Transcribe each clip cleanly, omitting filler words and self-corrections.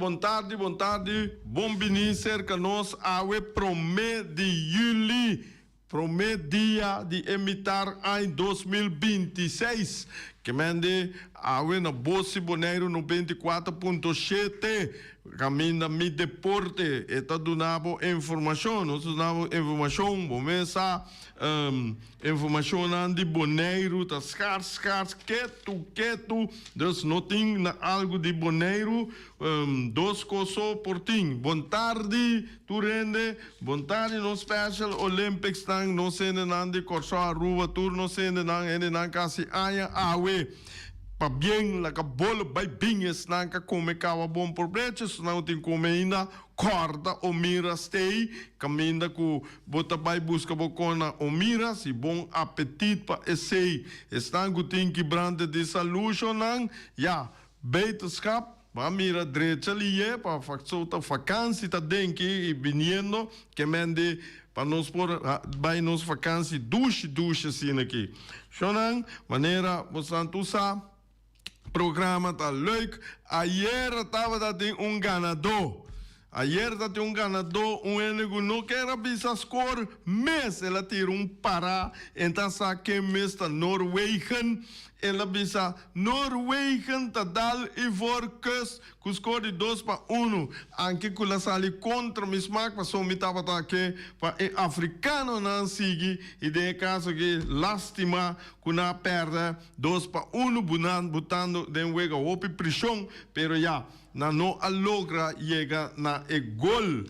bom tarde. Bom venir cerca nós ao promê de julho. Promê dia de emitar em 2026. Que mande awe na Bolsa Boneiro 94.7. Caminho mi deporte. Eta donavo informação. Nós donavo informação. Bomesa informação de Boneiro. Tá scars, quieto. Dus não tem algo de Boneiro. Dos coisas por ti. Bom tarde, Turende. Bom tarde, no Special Olympics. Não sendo nada de corso a rua. Não sendo nada kasi aya awe. Pa bien la ka bola by binges na ka come kawa bom por breches na utin come ainda corda o mira stay caminda ku bota by busca bocona o mira si bom apetite pa essay están gutin ki brande de solution nang ja beterschap pa mira drecha liye pa faxota vakantie ta denki e viniendo que mende para nós por by nos vakantie douche assim aqui Shonang maneira bosantusa programa tá leuk. Ayer estava dando ganador. Ayer dá um ganador, enigo não quer avisar score, mas ela tira pará, então sabe mês da Noruega, ela avisa Noruega tá dal e vorkes, com score de 2-1, anche com a sali contra mismak, para só mitava tá aqui, para africano não sigue, e de caso que lástima, com a perda 2-1, botando de wega opi prisão, pero já na no alogra llega na e gol.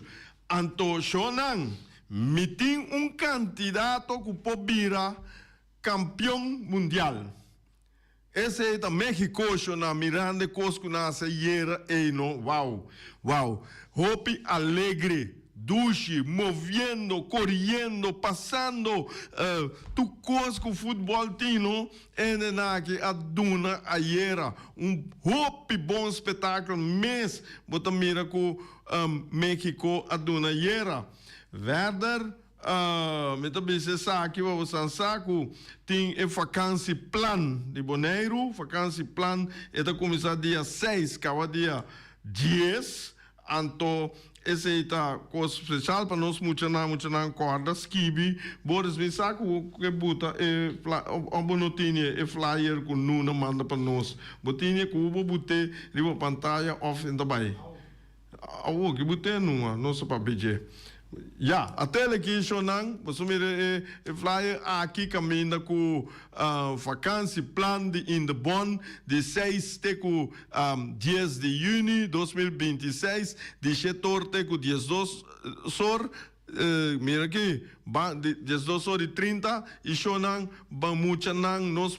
Anto Shonan, mitin candidato que pobira campeão mundial. Esse é México, Shona, mirando cosco na seiera, no, wow. Hopi alegre. Duche, moviendo, corriendo, passando, tu cosco futebol tino, e na que a duna aiera, hopi bom espetáculo, mas bota mira com México a duna aiera. Verder, me também se sabe que você sabe tem a vacância plan de Boneiro, vacância plan, está começar dia 6, cada dia 10, anto esse está coisa especial para nós muita corda skibi boris me saco que bota a bonotinha e flyer com nuna manda para nós botinha que o bote riba pantalla off in também que bote numa nossa papel ja até aqui Shonan você mira flyer aqui caminha com vacância plan de in the Bon de 6 até com 10 de junho 2026 de 7 até com 12 horas mira aqui, 12h30 e Shonan, ban muchanang, nos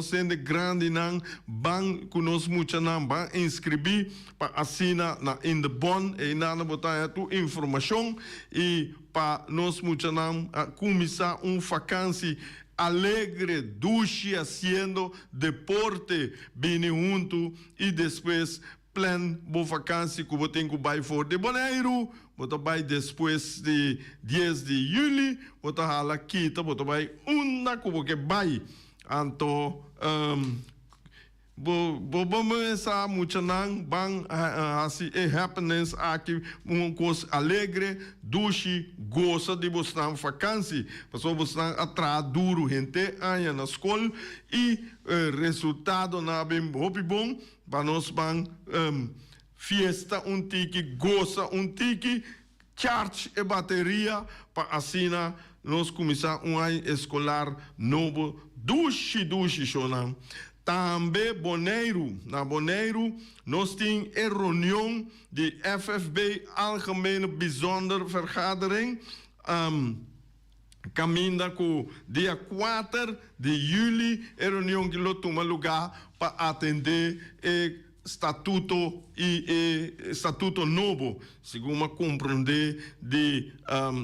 sende grande nang, ban kunos muchanang, ban inscrever para assinar na in the Bon e na botar tu informação e para nos muchanang começar vacância alegre, duche, haciendo deporte, bem junto e depois plan boa vacância que eu tenho que for de Boneiro, vou vai depois de 10 de julho, vou hala aqui, vou vai uma que vai, então vou começar muito não, bang assim happiness aqui coisa alegre, duche, gosta de você vacância, passou você atrás duro gente aí na escola e resultado na bem bom para nós fiesta tiki, goza tiki, charge e bateria para assim nós começar ano escolar novo, duche, Shona. Também na Boneiro, nós temos a reunião de FFB, Algemene Bijzonder Vergadering, caminha com dia 4 de julho, a reunião que toma lugar para atender estatuto estatuto novo, segundo compreender de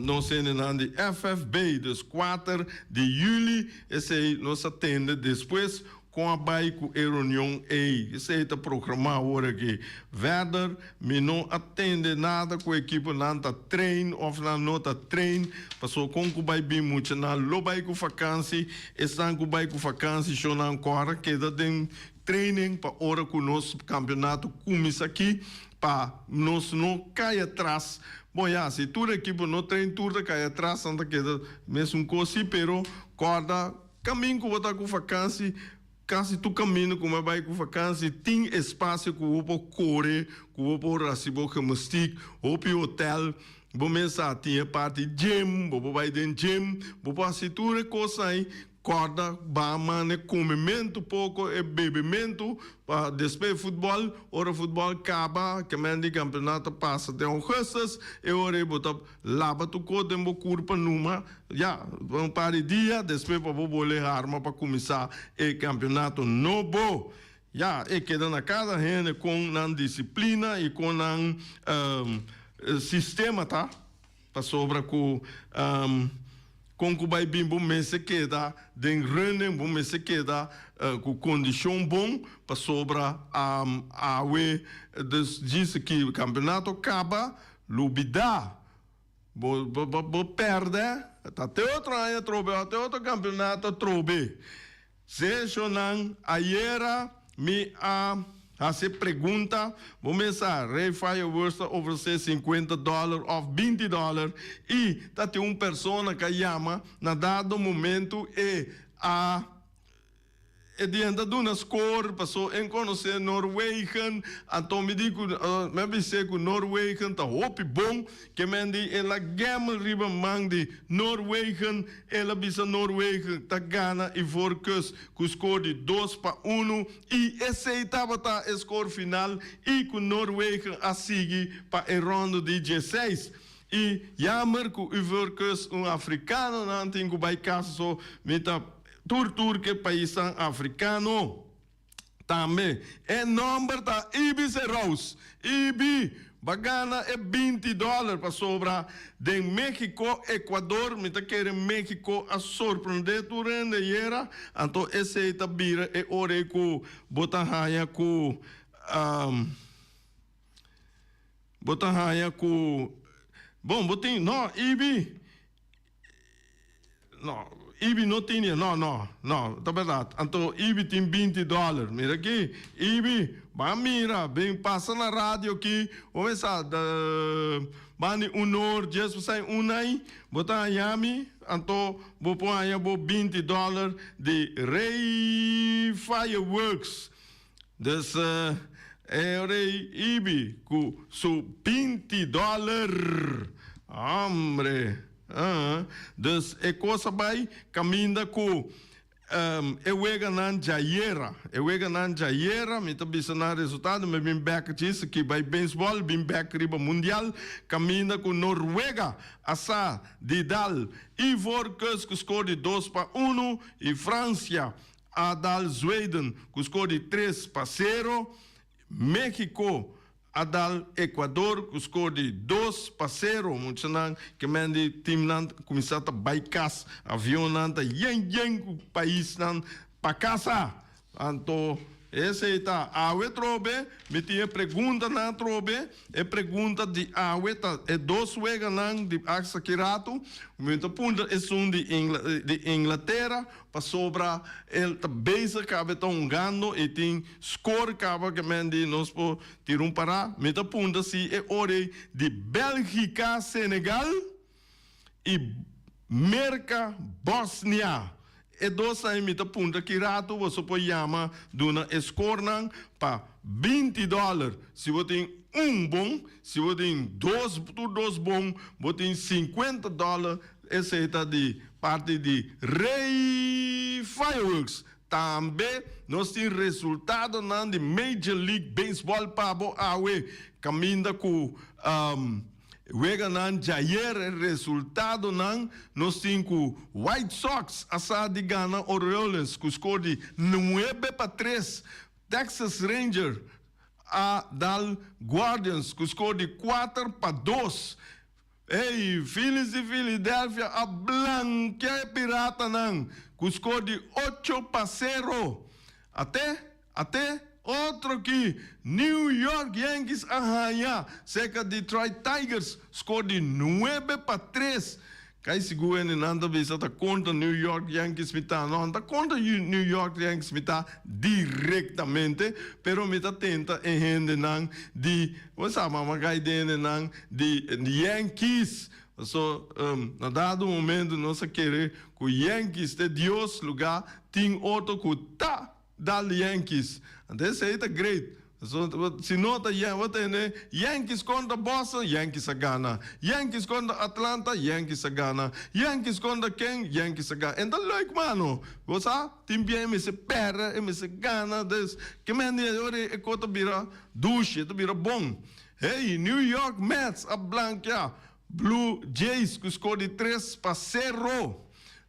não sendo de FFB, dos 4 de julho, esse nós atende depois com a baico e reunião esse é programado agora aqui. Verder, me não atende nada com a equipe não tá trein ou não tá trein, passou com o bai bem muito na lo baico vacância, estão com baico vacância, só não corre que da tem training para hora que o nosso campeonato começa aqui, para nós não cair atrás. Bom, se toda a equipe não treina, toda cai atrás, anda que mesmo coisa, pero corda, caminho que você com vacância, caso tu caminho como vai com vacância, tem espaço que você pode correr, que você pode receber gimnastica, ou para o hotel, você começa tinha parte gym, você vai dentro gym, você pode fazer toda coisa aí, corda, bamane, comimento pouco e bebimento, para depois futebol, hora futebol acaba, que mende campeonato passa até augustas, e hora botar lava tu corpo, tempo curva numa, um par de dias, depois para botar arma para começar o campeonato novo. E queda na cada gente com a disciplina e com o sistema, tá? Para sobra com com que vai bem bom mês se queda den running bom mês se queda com condição bom para sobra a diz que o campeonato acaba lubida bo perde até outro ano trobe até outro campeonato trobe se chonan aiera me se pergunta, vamos começar, Ray Fireworks oferecer $50 ou $20 e tá tem uma pessoa que chama, na dado momento diante de uma score, passou em conhecer Norwegian, então me digo, me disse que Norwegian tá hope bom, que me diz, ela gamel riba mang de Norwegian, ela bisa Norwegian tá gana e forcus, com score de 2-1, e esse estava tá score final, e com Norwegian a seguir para a ronda de 16. E jammer que o forcus africano, não tem que vai caso, me tá Tur que país africano também é número da IBI Rose IBI bagana é $20 para sobra de México Equador me tá querendo México a surpreender durante a era então esse tá vira é hora que botar raia com botar raia com bom botem não IBI não IBI não tinha, não, tá verdade. Então, IBI tem $20. Mira aqui, IBI, mira, bem, passa na rádio aqui, vamos ver, bani honor, Jesus sai unai, botar Miami, então, vou pôr aí $20 de Ray Fireworks. Des, Ray IBI, com seu $20. Hombre. Dus é coisa vai caminha com eu ega nan jaira me tá bisando resultado me bem back disso que vai beisebol bem back riba mundial caminha com Noruega asa de dal e Vorkes com score de 2-1 e França a dal Sweden com score de 3-0 México Adal Equador, com score de 2-0, muito não, que mande time não começar a baikas, avião não, o país não, para casa. Então, esse está, awe trobe, me tinha pergunta na trobe, pergunta de awe, é 2 wega não, de axa kirato, muito ponto, é de Inglaterra, para sobra, ele tá base, cabe tão ganho, e tem score, cabe que mende, nós por tirar para, me tá ponto, se é hora de Bélgica, Senegal, e Merca, Bósnia. E 2 anos me tá punta que rato você pode chamar de uma escorna para $20. Se você tem bom, se você tem dois bom, você tem $50. Essa é de parte de Ray Fireworks. Também nós temos resultado na de Major League Baseball para a caminha com Wega nan jayer resultado nan nos 5 White Sox asa de Ghana Orioles com score de 9-3 Texas Ranger a dal Guardians com score de 4-2 Ei, Phillies de Philadelphia a Blanqueia Pirata nan com score de 8-0 até outro que New York Yankees arranha cerca de Detroit Tigers, score de 9-3. Kai seguro en nanda bisa ta conta New York Yankees mita no ta conta New York Yankees mita directamente, pero mita tenta en hende nang di wasama magai dene nang di Yankees. So, na dado momento nós querer que Yankees de Deus lugar tem outro que tá dal Yankees. And this is great. So, se nota Yankees contra Boston, Yankees a gana. Yankees contra Atlanta, Yankees a gana. Yankees contra King, Yankees a gana. En dat leuk, mano. Você tem bem me se perde, me se gana. Dus, que men die ore ik kota bira douche, te bira bom. Hey, New York Mets a blanca. Blue Jays que scoorde 3-0.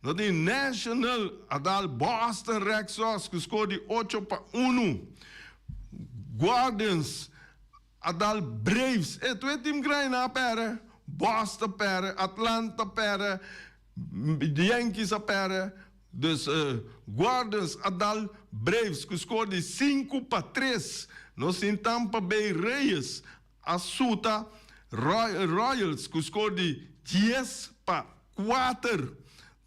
No die National adal Boston Red Sox que scoorde 8-1. Guardians, adal Braves. Tu é time grande na pera. Boston pera, Atlanta pera, Yankees a pera. Dus Guardians, adal Braves, que scoorde 5-3. Nós em Tampa Bay Rays, Asuta, Royals, que scoorde 10-4.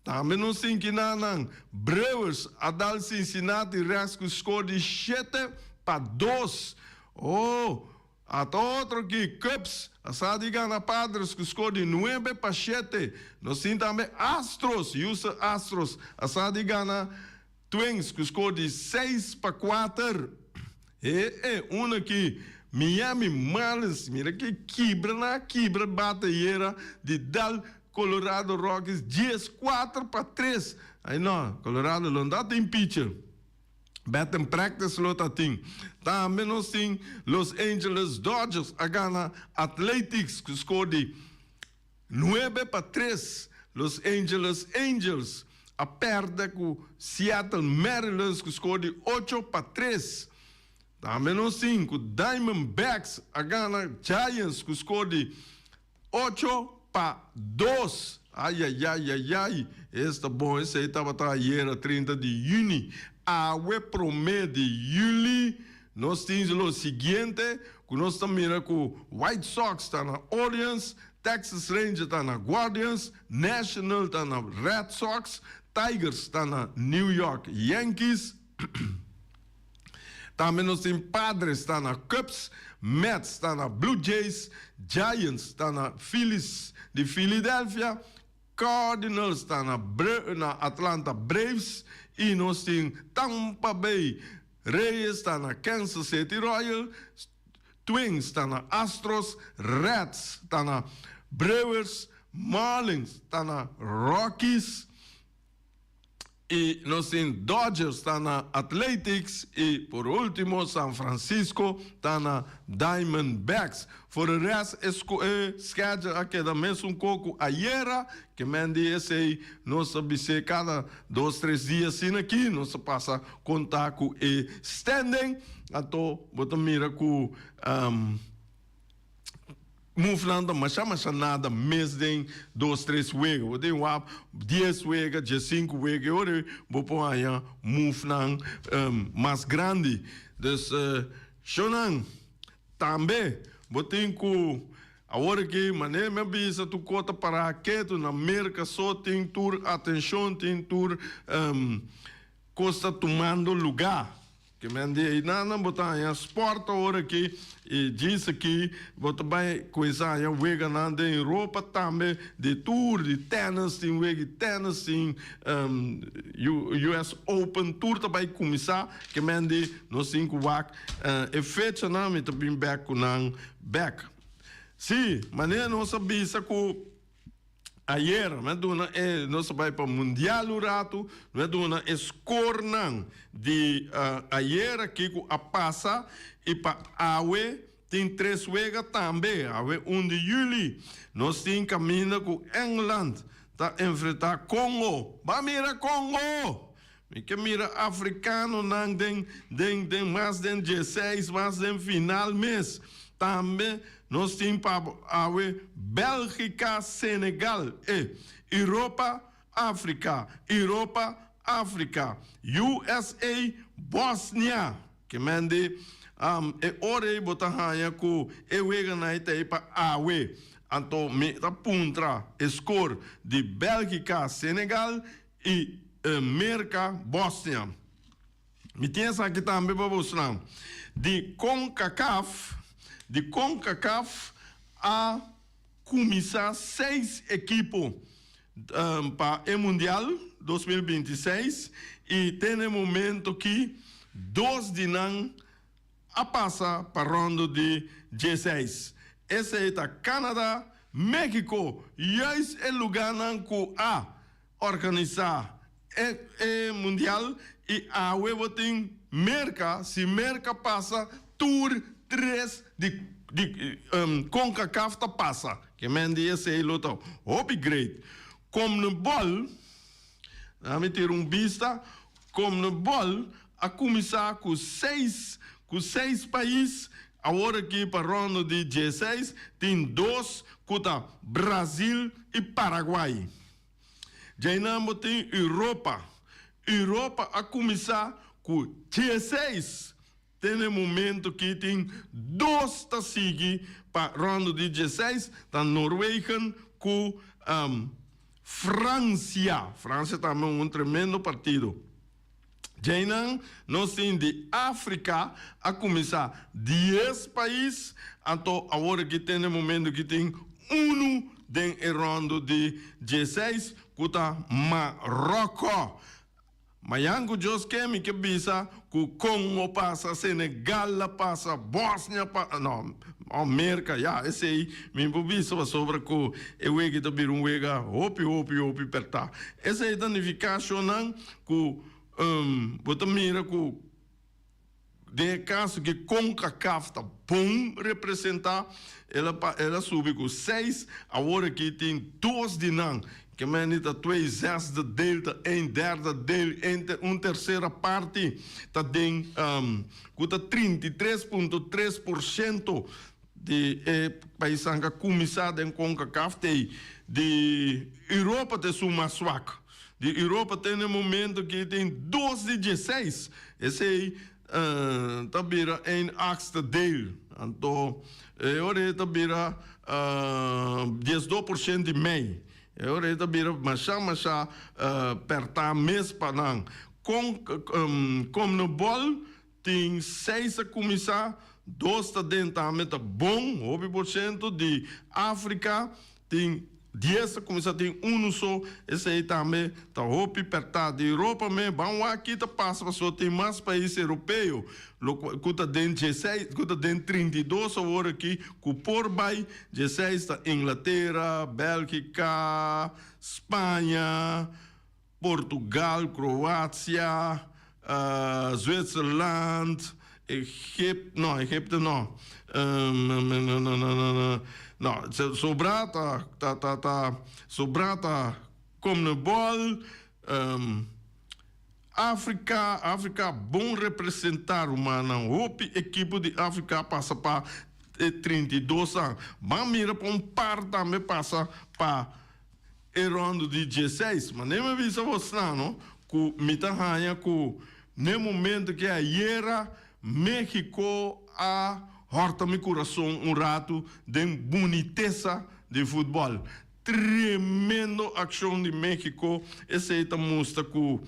Também nós em Kinanang, Brewers, adal Cincinnati Reds, que scoorde 7-2. Oh, até outro que Cubs, a Sadigana Padres, que scoorde 9-7. Nós temos também Astros, Houston Astros, a Sadigana Twins, que scoorde 6-4. Uma aqui, Miami Marlins, mira que quebra bateira de Dal Colorado Rockies, 10-4-3. Aí não, Colorado não dá tem pitcher. Batting practice lota ting. Também nós temos Los Angeles Dodgers, a Gana Athletics, que scoorde 9-3. Los Angeles Angels, a perda com Seattle Mariners, que scoorde 8-3. Também nós temos Diamondbacks, a Gana Giants, que scoorde 8-2. Ai. Esta bom, esse aí estava ayer, 30 de junho. Awe promedio de julho, nós temos o seguinte, que nós estamos com White Sox está na Orioles, Texas Rangers está na Guardians, National está na Red Sox, Tigers está na New York Yankees, também nós temos Padres está na Cubs, Mets está na Blue Jays, Giants está na Phillies de Filadélfia, Cardinals está na Atlanta Braves, e nós temos Tampa Bay Rays está na Kansas City Royals, Twins está na Astros, Reds está na Brewers, Marlins está na Rockies, e nós temos Dodgers está na Athletics, e por último San Francisco está na Diamondbacks. For o resto, schedule aqui da mesmo pouco ayer, que mande esse aí, nós sabemos cada 2-3 dias assim aqui, nós passa contato e standing, então, bota mira com Muflanda, mas nada, mês de 2-3 weeks. Eu tenho 10 weeks, 5 weeks. Eu vou pôr aí Muflanda mais grande. Dus, Shonan, também, eu tenho que, agora que, maneira me bisa, tu cota para aqui, na América só tem tour, atenção, tem tour, costa tomando lugar. Que me andei na botar em esporte agora aqui e disse que botar bem coisa em wega na Europa também de tour de tênis tem wega tênis tem US Open Tour também começar que me andei no 5 wak e fecha na me também back com back sim maneira não sabia que ayer, nós vai para o Mundial o rato, nós escornam de ayer aqui a passa e para Awe tem 3 wegas também, Awe 1 de julho, nós temos caminho com England, tá enfrentar Congo, vai mira Congo, que mira africano não tem mais de 16, mais de final mês, também nós temos para Bélgica, Senegal, Europa, África, USA, Bósnia, que mande ore botar raia com wega na ite para Anto meta puntra score de Bélgica, Senegal e Merca, Bósnia. Me tem essa aqui também para mostrar. De CONCACAF a começar 6 equipos para o Mundial 2026 e tem no momento que 2 de não a passar para a ronda de 16. Esse é o Canadá, México, e esse é o lugar que a organizar o Mundial e a Huevo tem Merca, se Merca passa, Tour 3 de CONCACAF passa. Que mende esse é o luto. Upgrade. Como no bol, vamos ter vista, como no bol, a começar com seis países, agora aqui para a ronda de 16, tem 2, que Brasil e Paraguai. Já tem Europa. Europa a começar com 16. Tem um momento que tem 2 que seguem para a ronda de 16, da Noruega com França. França também é um tremendo partido. Já nós temos de África a começar 10 países, então agora que tem um momento que tem 1 dentro da ronda de 16, que está Marrocos. Mayango Jos Kemi que bisa que Congo passa, Senegal passa, Bósnia passa, não, América, já, esse aí, me bisa sobre que eu que tá bir wega, opi perta. Essa é a danificação não que bota mira que de caso que CONCACAF tá bom representar, ela sube com 6, agora que tem 2 de não. Que menita 2/6 dele, 1/3 dele, terceira parte, tá tem 33,3% de país que começado em CONCACAF tem de Europa tem suma swak. De Europa tem no momento que tem 2 de 16. Esse aí tá vira em axta dele. Então, agora tá vira 12% de meio. Eu reta bira machá perta mês panang. Como no bol tem 6 a começar, 2 tá dentro também tá bom, 9% de África tem 10 a começar tem 1 só, esse aí também tá hopi perto de Europa, mas vamos aqui tá passa só tem mais países europeus, que tá dentro 16, que tá dentro 32 agora aqui, que por baixo 16 tá Inglaterra, Bélgica, Espanha, Portugal, Croácia, Suécia, Egipto não. Não, sobrata como no bol, África bom representar humana, hope equipe de África passa para 32 anos, mas mira para par também passa para rondo de 16, mas nem me avisa você não, que me tá ranha que no momento que a era México a horta meu coração rato de boniteza de futebol. Tremendo ação de México. Esse aí mostra que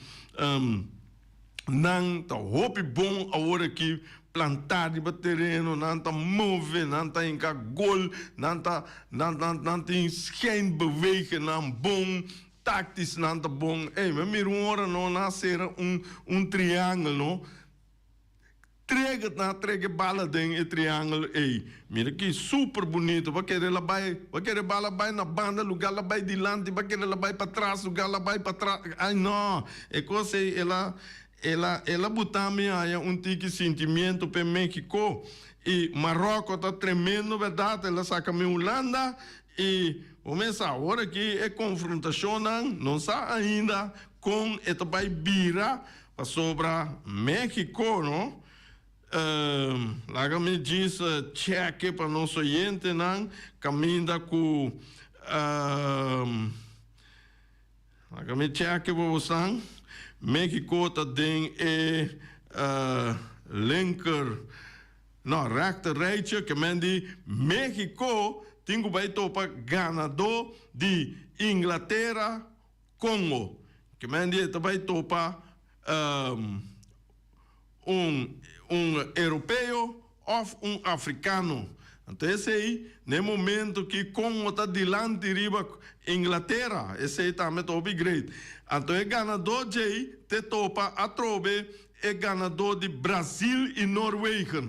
não tá hope bom agora aqui plantar de terreno, não tá mover, não tá em gol, não tem geen bewegen, não bom. Táctico não tá bom. Ei, mas mira hora não nascer triângulo, não? Trega bala dentro do triângulo, ei, mira que super bonito, vai querer bala vai na banda, lugar lá vai dilante, vai querer lá vai para trás, lugar lá vai para trás, ai não, é coisa, ela botar me aí tique sentimento para México, e Marrocos tá tremendo, verdade, ela saca me Holanda, e começa agora que é confrontação, não sabe ainda com esta vai vira para sobre México, não? Lá me diz cheque para nosso oyente, não? Caminha com lá me cheque para você, México tá tem linker, não, rechter rijtje, que men die México tenho vai topa ganador de Inglaterra, Congo. Que mende vai topa europeu ou africano. Então, esse aí, no momento que Congo está dilante riba Inglaterra, esse aí também está upgrade. Então, o ganador de aí, te topa a trobe, é ganador de Brasil e Noruega.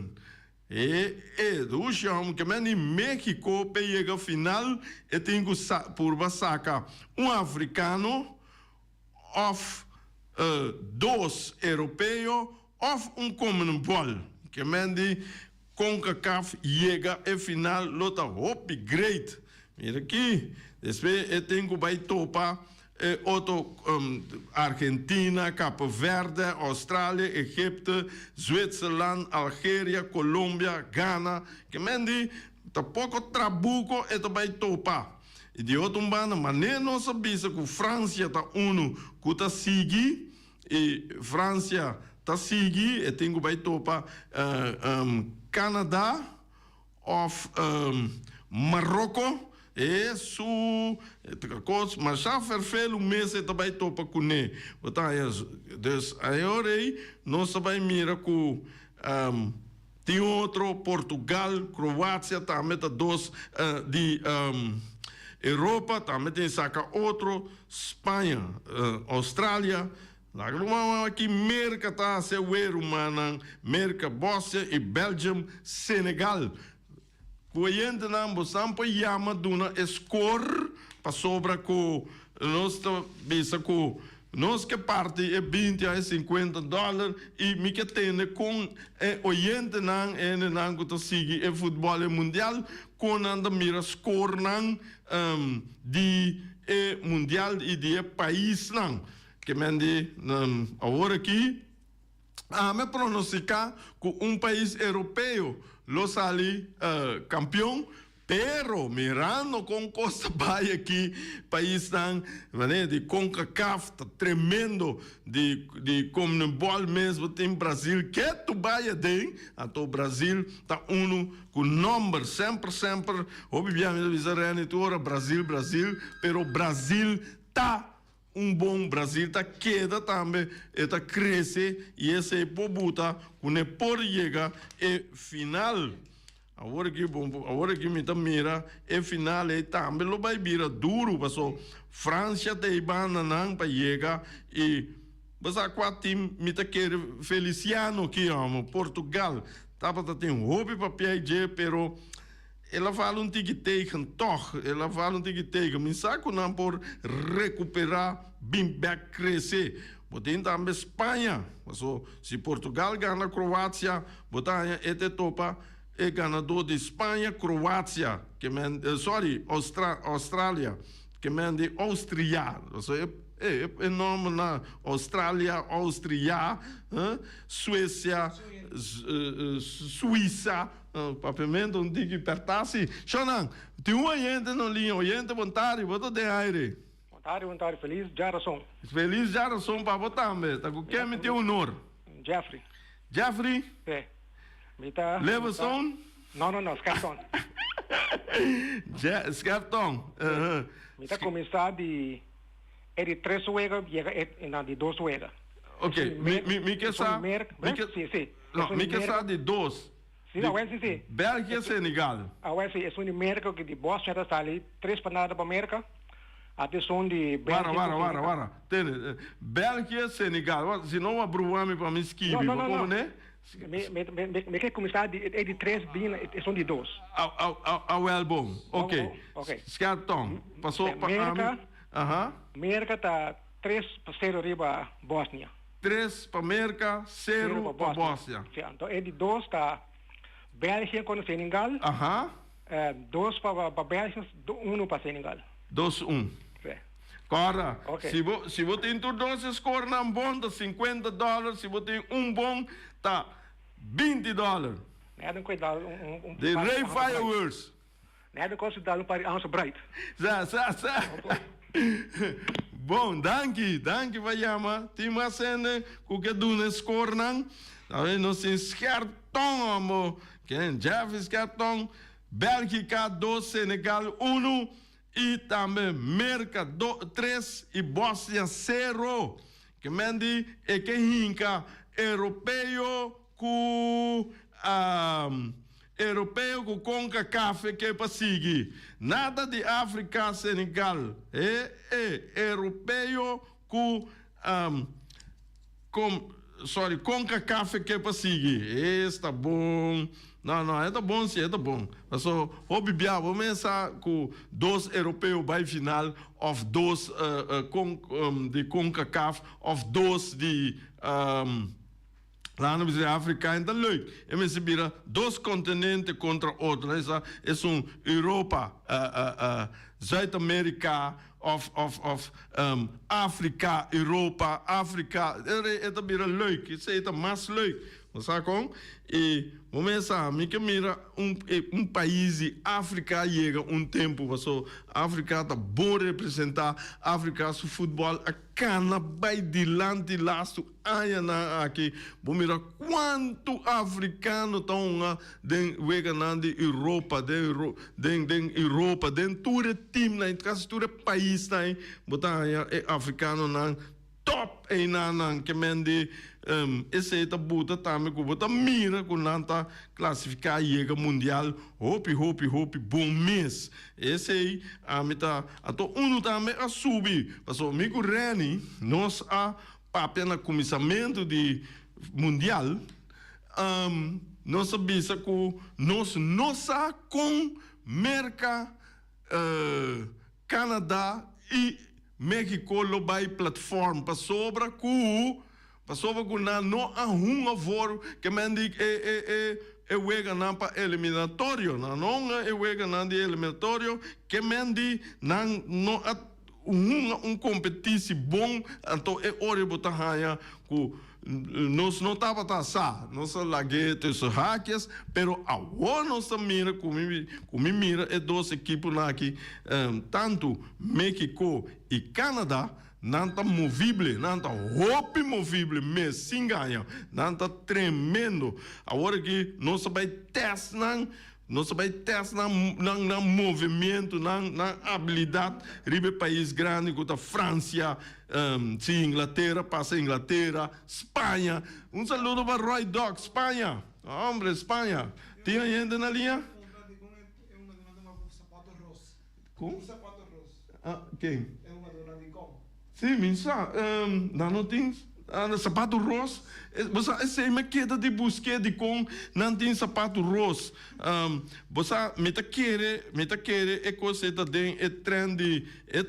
Do chão, que em México, pega final, e tem que por sacar africano, of dois europeus, of Commonwealth, que mende CONCACAF chega e final lota upgrade. Mira aqui, depois eu tenho que vai topar Argentina, Cabo Verde, Austrália, Egipto, Zwitserland, Algéria, Colômbia, Ghana, que mende tá pouco trabuco e vai topar. E de outro banda, mas nem não sabia que França tá que tá seguir e França tá seguir e tem que vai topar Canadá of Marrocos e mas já ferfelo mês e também topa com ne. Então, dus agora nós sabemos mira que tem outro Portugal, Croácia também tá dois de Europa também tem saca outro Espanha, Austrália. Aqui América tá a ser humana, América, Bósnia e Bélgica, Senegal. Coente não, você pode chamar de uma score para sobra com nós bisa com nós que parte é 20 a 50 dólares e me que tem com oiente não que tá sigue o futebol mundial com anda mira score não de mundial e de país não que mende agora aqui me pronosticar que país europeu lo sali campeão, pero mirando com Costa Bahia aqui, país de CONCACAF, tá tremendo, de Commonwealth mesmo, tem Brasil, que tu Bahia tem, então o Brasil tá com número, sempre, obviamente, Brasil, pero Brasil tá bom Brasil tá queda também, está cresce e esse é bobuta quando por chega e final. Agora que me tá mira e final é também lo vai vir duro, passou França tem banda não para chegar e mas a quatro time me tá quer Feliciano que amo Portugal, tá para ter hobby para PIG, pero ela fala tegen toch, ela fala tegen, mas saco não por recuperar, bem back crescer. Botem também Espanha, se Portugal ganha Croácia, botem este topa é ganador de Espanha, Croácia, que Austrália, que mende Áustria, é nome na Austrália, Áustria, Suécia, Suíça. Papamento um dia que pertasse. Xonan, tem gente na linha, gente vontade, vota de aire. Vontade, feliz geração. Feliz geração para votar, tá com quem me tem honor? Jeffrey. Jeffrey? É. Leveson? Não, Scarton. Scarton. Me tá começar de 3 suega e na de 2 suega. Ok, me quer saber. Me quer saber de 2. Sim, sim. Bélgica e Senegal. É um América que de Bósnia está ali, 3 panadas para América. Até som de Bélgica. Vara. Bélgica e Senegal. Se não abruame para me esquivar, como né? Me quer começar de 3 bem, são de 2. Well bom. Ok. Scarton. Passou para América está 3-0 riba Bósnia. 3 para América, 0 para Bósnia. Então é de 2 está Bélgica com Senegal. 2 para Bélgica, 1 para Senegal. 2-1. Agora, se você tem 2 score na bom, tá $50. Se você tem bom, tá $20. Nada cuidado. The Ray Fireworks. Nada considerado para Anso Bright. Bom, danke, vai chamar. Tem uma cena que do score não. Nós temos cartão, amor. Quem Jeff cartão. Bélgica 2, Senegal 1 e também Merca 3 e Bósnia 0. Que mendi é que hinca europeu com europeu com CONCACAF que para seguir. Nada de África, Senegal. Europeu com CONCACAF que para seguir. Está bom. Não, é bom, sim, é bom. Mas o Bibia, vamos começar com 2 europeus vai final, of 2 de CONCACAF, of 2 de lá no África, então leuk. E me se vira 2 continentes contra outro. Essa é Europa, Zuid-América, África, Europa, África. É vira leuk. Isso é mais leuk. Sabe? E vamos a mim que mira país de África chega tempo, passou África está bom representar África su futebol a cana vai dilante lasto na aqui, vamos mira quanto africano estão den wega na de Europa, den Europa, den toure team na quase toure país na botar africano na top na que mende esse é buta também que bota mira com nanta classificar chega mundial hope bom mês esse aí a meta ato também a subir passou mico Reni nós a papel na comissamento de mundial nós sabemos que nós com Merca Canadá e México lo vai plataforma para sobra com não há favor que mende wega na para eliminatório não é wega na de eliminatório que mende não há competição bom então é hora botar raia com nós não tava taçar nós laguetes hackers pero agora nós mira como mira é 2 equipes aqui tanto México e Canadá não está movível, não está roupa movível, mas sim ganha, não está tremendo. Agora que nós vai testar, no movimento, na habilidade, ribe país grande, como a França, Inglaterra, passa Inglaterra, Espanha. Saludo para Roy Dog, Espanha. Hombre, Espanha. Tinha gente na linha? Com? Quem? Sim, minha, não tem sapato rosa. Você me queda de busca de com não tem sapato rosa. Você me tá querer é coisa da den é trend é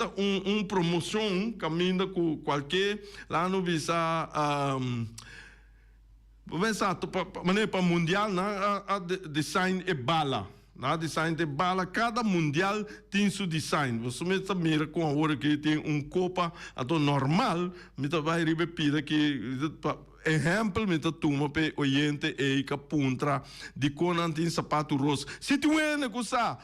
promoção caminha com qualquer lá no visa visa para mundial na design é bala. Na design de bala, cada mundial tem seu design. Você mira com a hora que tem copa normal, me vai repetir que exemplo, me toma pe oyente e capuntra de quando tem sapato rosa. Se tu é coisa,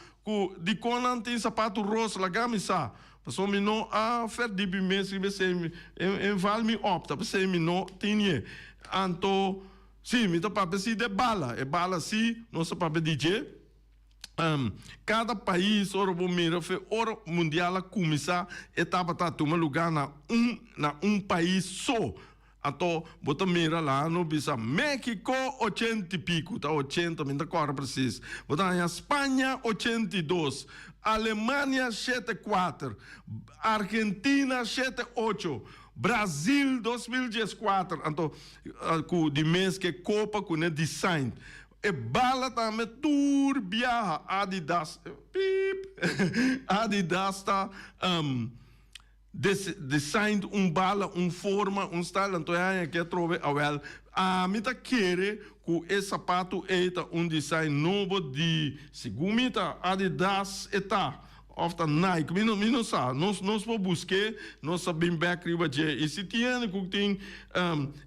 de quando tem sapato rosa, la camisa, só me não a fer de mês que você vale me opta, você me não tinha. Anto, sim, me tá para se de bala, é bala sim, não se para DJ. Cada país, ora mira, ora mundial a começar, etapa tá toma lugar na país só. Então, bota mira lá no bisa México 80 e pico, tá 80, me agora preciso. Bota na Espanha 82, Alemanha 74, Argentina 78. Brasil 2014, então, de mês que Copa com design. E bala também tur viaja Adidas Adidas está design bala forma style então é que trove a mita querer que esse sapato é design novo de segundo Adidas está of Nike, não sabe, nós vamos buscar, nós sabemos back riba je, e se tem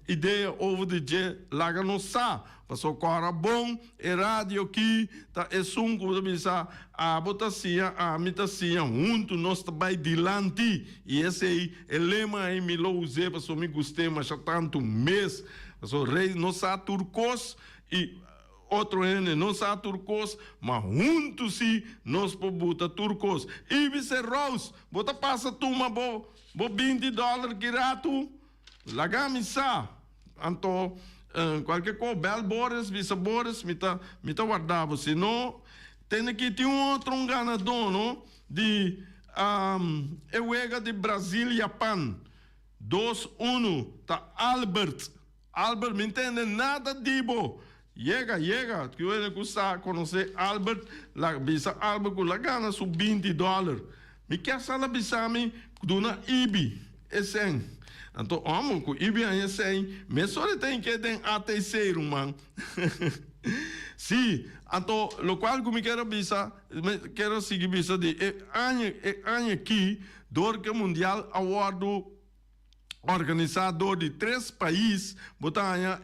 ideia over de je, laga não sabe, passou cara bom, é rádio aqui, tá é som como bisa, a botacia, a mitacia, junto nós vai dilante, e esse aí, é lema aí me lo usei, passou me gostei, mas já tanto mês, passou rei, nós sabe turcos e outro ene não sa turcos, mas juntos sim nós botar turcos. E vice-rosa, bota passa tuma bo $20 girato, lagami sa. Anto, qualquer coisa, bel bores, vice-bores, me tá guardava. Se não, tem que ter outro ganador, não? De Ewega de Brasil e Japão. 2-1, tá Albert. Albert, me entende nada dibo. Llega, que eu custa conhecer Albert, la bisa Albert com la gana su $20. Me quer sala bisa me duna IBI, esen. Então, amo com IBI é esen, me só tem que ter ATC, man. Sim, então, lo qual me quero seguir bisa de ano aqui, do que mundial award organizador de 3 países, botanha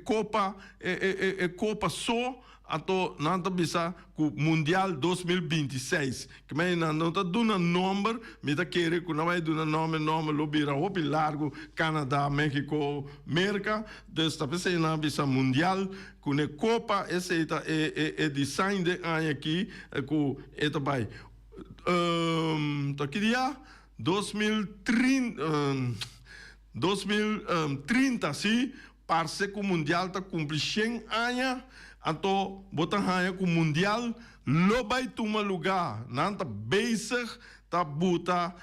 Copa só, ato nanta bisa com Mundial 2026. Que me não tá dando número, me tá querer que não vai dar nome lobira hopi largo, Canadá, México, América, desta pessoa na bisa Mundial, com a Copa, esse é design de ano aqui, com eta vai. Tá que dia 2030, sim, parece que o Mundial está cumprindo 100 anos, então, botar que o Mundial não vai tomar lugar, não está basic, está bota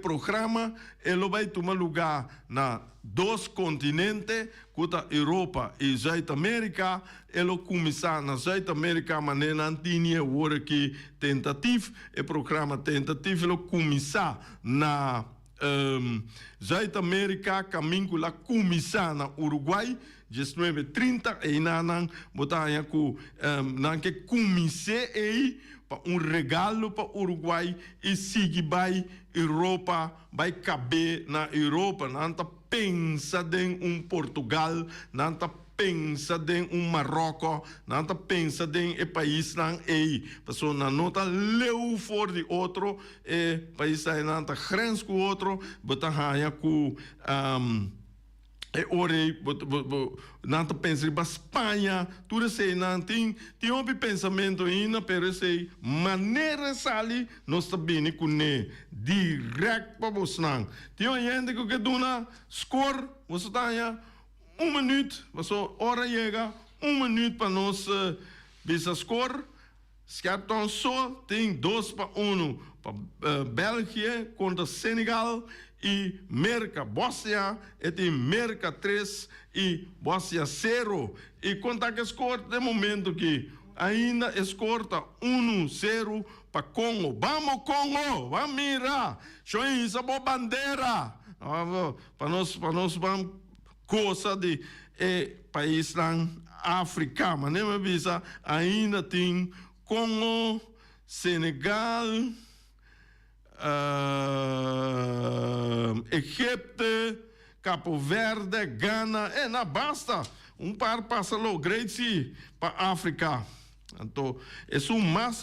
programa, ele vai tomar lugar na 2 continentes, que é Europa e Sul-América, ele começar na Sul-América, mas não tinha agora que tentativa, o programa tentativo, ele começar na Sul-América, caminho lá começar na Uruguai, 19:30, e não botar não que comecei aí para regalo para Uruguai e seguir vai Europa, vai caber na Europa, não tá pensa em Portugal, não tá pensa em Marrocos, não tá pensa em país não aí, pessoa não tá leu fora de outro, país aí não tá grande com outro, botar com ore, não pensa para Espanha, tudo isso não tem um pensamento ainda, pero essa maneira sali nós está bem com ne direto para você não. Tem gente que dona score, você tá aí 1 minuto, você hora chega 1 minuto para nós bisa score. Scarton só tem 2-1 para Bélgica contra Senegal. E Merca, Bósnia, e tem Merca 3 e Bósnia 0. E quanto que escorta, de momento que ainda escorta 1-0 para Congo. Vamos, Congo, vamos mirar. Show isso, boa bandeira. Para nós vamos coisa de país lá África. Mas nem me avisa, ainda tem Congo, Senegal, Egipto, Cabo Verde, Gana, não basta. Par passa logo, Grécia para África. Então, é o mais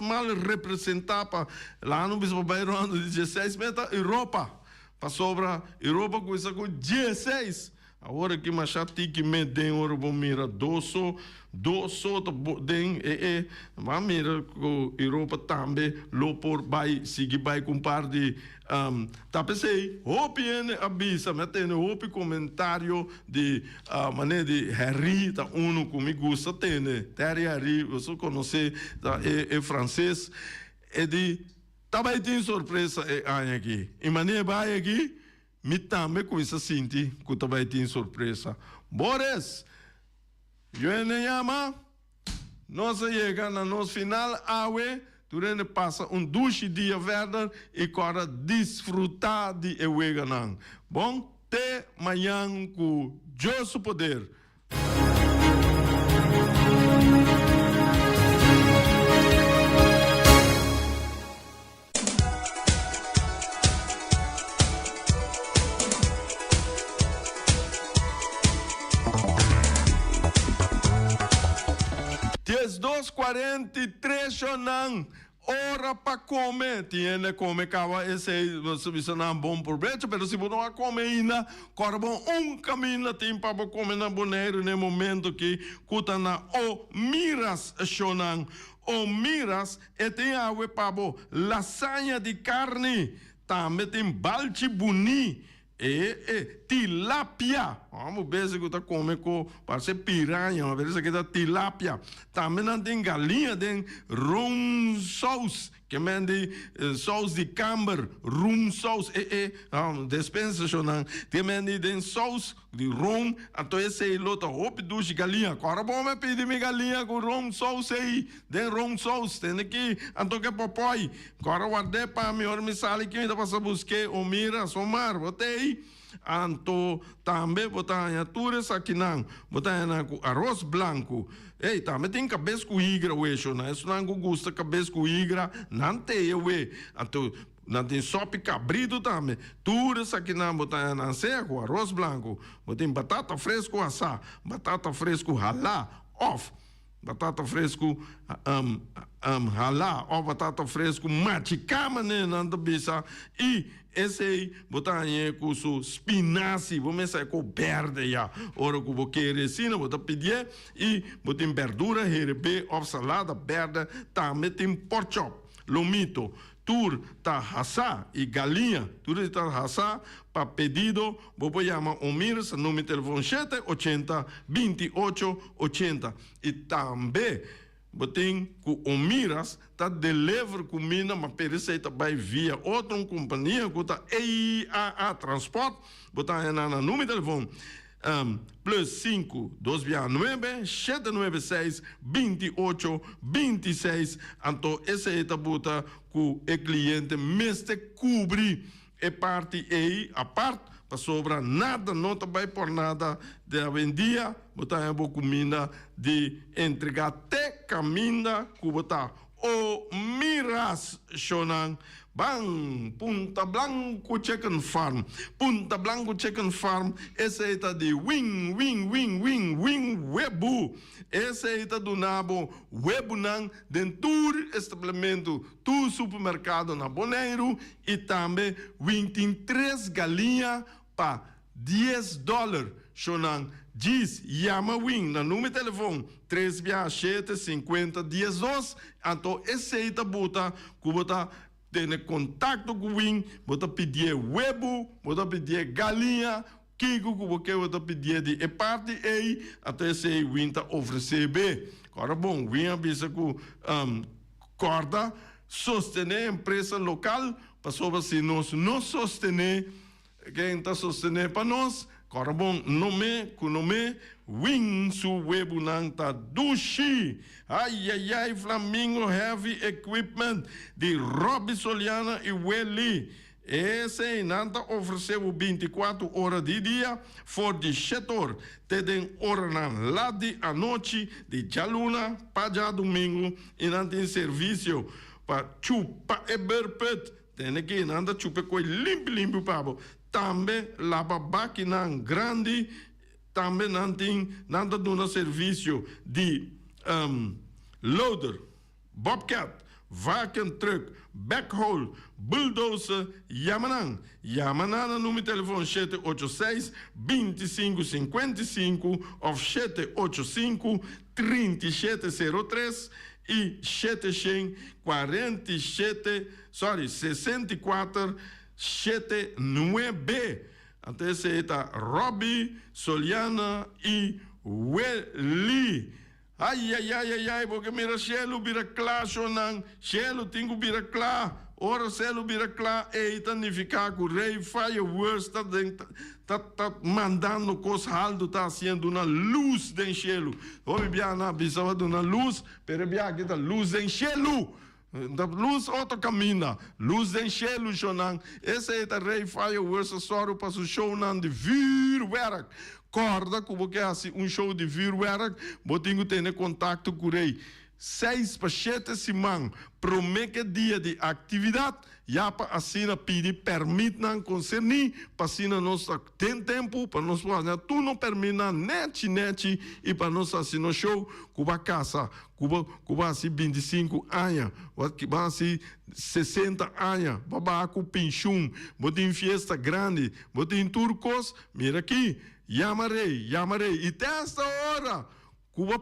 mal representado lá no Bispo Bairro de 16 metros, Europa. Para sobra, Europa com isso com 16. Agora que Machado tem que medir, agora vamos mirar 2 vamos mirar com Europa também, lá por vai seguir vai com par de tá pensei, opinião avisa, mas tem comentário de maneira de Harry, tá comigo gosta tem, Terry Harry, você conhece, é francês, é de também tem surpresa aqui, e maneira vai aqui. Me também com isso sinto que também tem surpresa. Boris, eu não chama, nós chegamos no nosso final, durante passa duche dia verde e agora desfrutar de Eweganang. Bom, até amanhã com Deus o poder. Às 2:43, hora para comer, tiene comer cava esse você não é bom proveito, mas se você não come ainda, corre caminho tem para comer na boneiro no momento que cuta na o miras chonan, o miras e tem água para lasanha de carne, também tem balchi buni. Tilapia. Vamos ver se você come com parece piranha, vamos ver se você tilapia. Também não tem galinha, tem rum sauce, que mende sauce de camber, rum sauce. Despensa schon não. Tem mende tem sauce de rum, então esse lota hop duas galinha. Agora vamos pedir minha galinha com rum sauce aí, tem rum sauce, tem aqui, então que papai. Agora guardei para melhor me sale que ainda passa buscar o mira, somar, botei. Anto também botar em atures aqui não, botar em arroz branco. Ei, também tem cabeça com igra, isso não gosta cabeça com igra, não tem eu, anto não tem sopa cabrito também. Turas aqui não, botar em seco, arroz branco, botar batata fresco assar, batata fresco ralá, off. Batata fresco ralá, ou batata fresco machicama, né, nanda bisa, e esse aí, botar em com o espinaci, vamos sair com verde já, ora que você quer resina, botar pedir, e botar verdura, herbe, ou salada, verde, também tem pork chop, lomito, tur tá assar e galinha, tur tá assar para pedido, vou chamar o Miras, número de telefone 780-2880. E também, tem que o Miras tá deliver comida, mas receita vai via outra companhia, que tá EIAA Transport, botar na número de telefone. +5 269 796 28 26. Então, essa é a buta que o cliente mestre cobre e parte aí, a parte, para sobrar nada, não vai por nada de vendia, botar boa comida de entregar até caminha, que botar o Miras Shonan. Bang, Punta Blanco Chicken Farm. Punta Blanco Chicken Farm, esse é de wing webu. Esse é do nabo webu nan dentro estabelecimento do supermercado na Boneiro e também tem 3 galinhas para $10. Shonan diz, chama wing na número de telefone 367 50 12. Então esse é buta que bota tem contato com o Wing, bota pedir webu, bota pedir galinha, kiko que você bota pedir de parte aí, até se o Wing tá oferecer bem. Agora bom, o Wing avisa que corda sostener a empresa local, para sobre se nós não sostener, quem está sostener para nós, agora bom, nome, Wing su webu nanta dushi. Ai, Flamingo Heavy Equipment de Robbie Soliana e Welly. Esse nanta ofereceu 24 horas de dia for de setor. Tem hora na lade à noite de jaluna para domingo e não tem serviço para chupa e berpet. Tem aqui nanta chupa com limpo pabo. Também lava máquina grande. Também não tem nada do serviço de loader, bobcat, vacuum truck, backhoe, bulldozer, Yamanan. Yamanan, número de telefone 786-2555 ou 785-3703 e 64-79B. Até esse é Robbie, Soliana e Welly. Ai, porque mira, Shelo vira claro, Shonan, Shelo tem que vira claro, ora Shelo vira claro, e tanificar com o rei, fireworks, tá mandando coisa alto, tá sendo uma luz de Shelo. Hoje, Biana, precisava de uma luz, pero Biana, aqui tá luz de Shelo. Da luz outro caminho, luz de Shelo, Shonan. Esse é o rei fireworks, só para o show de vuurwerk. Corda, como que é assim, show de vuurwerk, botinho ter contato com o rei. 6 para 7 semanas, promete dia de atividade, já para assim pedir permite não concernir, para assim nós tem tempo para nós fazer, tu não permite net e para nós assim no show, Cuba casa, Cuba assim 25 anos, Cuba assim 60 anos, babaco pinchum, botem festa grande, botem turcos, mira aqui, chamarei, e até esta hora, Cuba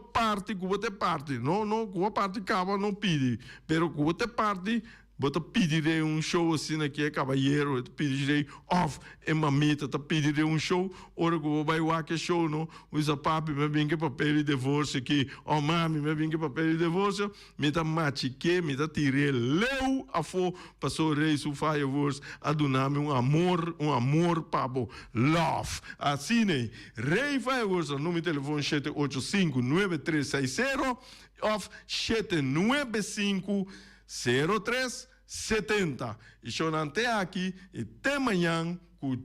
te parte, não, Cuba parte acaba, não pede, pero Cuba te parte, bota pedirei show assim aqui é cavalheiro, pedirei off, é mamita, pedirei show, ora que vai o que show, não, usa papi, me vem que papel de divórcio aqui, oh mami, me vem que papel de divórcio, me tá machique, me tá tirei leu a fo, passou rei su fireworks, aduname amor pabo, love, assim né, rei fireworks, o número de telefone 785-9360, off 795 0370. E chorante aqui e até amanhã com o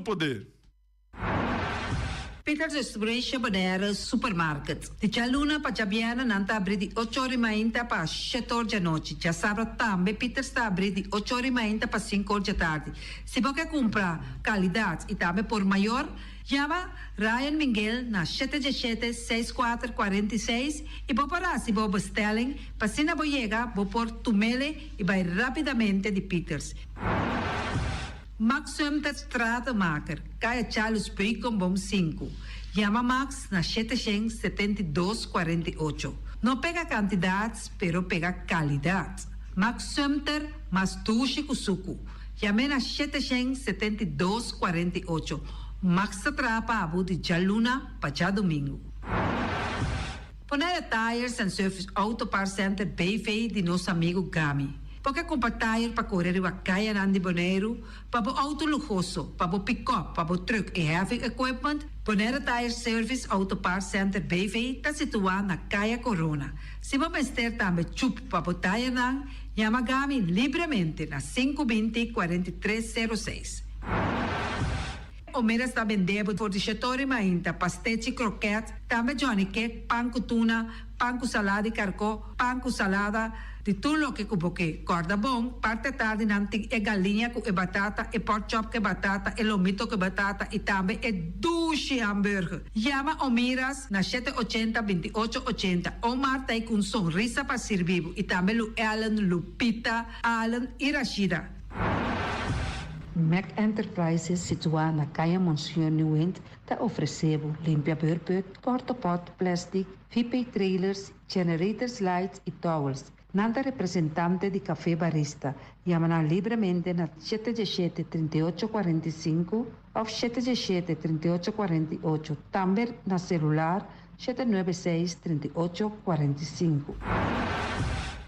poder. Peter's Distribution Bonera Supermarket. De Chaluna para Chabiana nanta abri di 8h30 para 7h da noite. Já sabe também Peter's está abri di 8h30 para 5h da tarde. Se você comprar qualidade e também por maior, chama Ryan Miguel na 777-6446 e vou parar se vou bestelling, para se não chega, vou pôr tumele e vai rapidamente de Peters. Max Sumter Stratenmaker, Kaya Charles Bricom Bom 5. Chama Max na 772-48. Não pega quantidades, pero pega qualidade. Max Sumter, mas tushi kusuku. Chame na 772-48. Max Trapa Abu de Jaluna para domingo. Poner Tires and Service Auto Parts Center BV de nosso amigo Gami. Porque comprar tire para correr o Caia Nandi Boneiro, para o auto luxuoso, para o pick-up, para o truck e heavy equipment, Poner Tire Service Auto Parts Center BV está situado na Caia Corona. Se você ter também chup para o tire não, chama Gami livremente na 520-4306. O Mera está vendendo por diretório mainta, pastete croquete, também Johnny Cake, pão com tuna, pão com salada e carcó, pão com salada, de tudo o que cuboque. Corda bom, parte tarde nanti é galinha com batata, e pork chop com batata, e lomito com batata, e também é duche hambúrguer. Chama o Miras na 780-2880, ou Marta com sonrisa para servir, e também o Ellen, Lupita, Alan e Rashida. Mac Enterprises, situada na Caia Monsieur New Wind, está oferecendo limpia beurput, porta-pot, plastic, VP trailers, generators lights e towels. Nanda representante de café barista. Chama livremente na 717-3845 ou 717-3848. Também na celular 796-3845.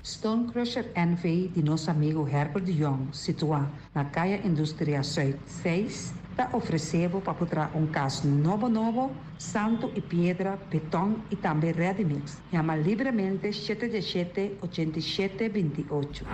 Stone Crusher NV de nosso amigo Herbert de Jong, situado na Caia Indústria Zuid 6, está oferecendo para botar caso novo, santo e pedra, betão e também ready-mix. Chama livremente 717-8728.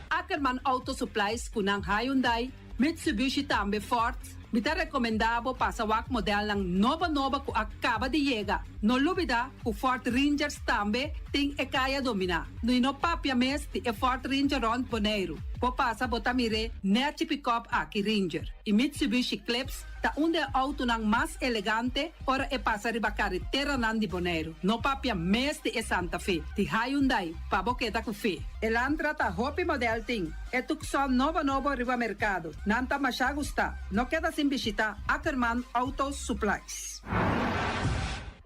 Ackerman Auto Supplies kunang Hyundai, Mitsubishi também Ford. Mita recomendado para o modelo ng nova que acaba de chegar. No lubida, o Ford Rangers também tem e kaya domina. No papia mes ti e Ford Ranger Ron Boneiro. Po pasa botamire net pick-up aqui Ranger. E Mitsubishi Eclipse ta unde auto nang mas elegante ora e passa riba carretera nan di Boneiro. No papia mes ti e Santa Fe. Ti Hyundai pa boqueta ku fe. Elantra ta hopi model ting. E tukson novo riba mercado. Nanta masya gusta. No queda sin visita Ackerman Auto Supplies.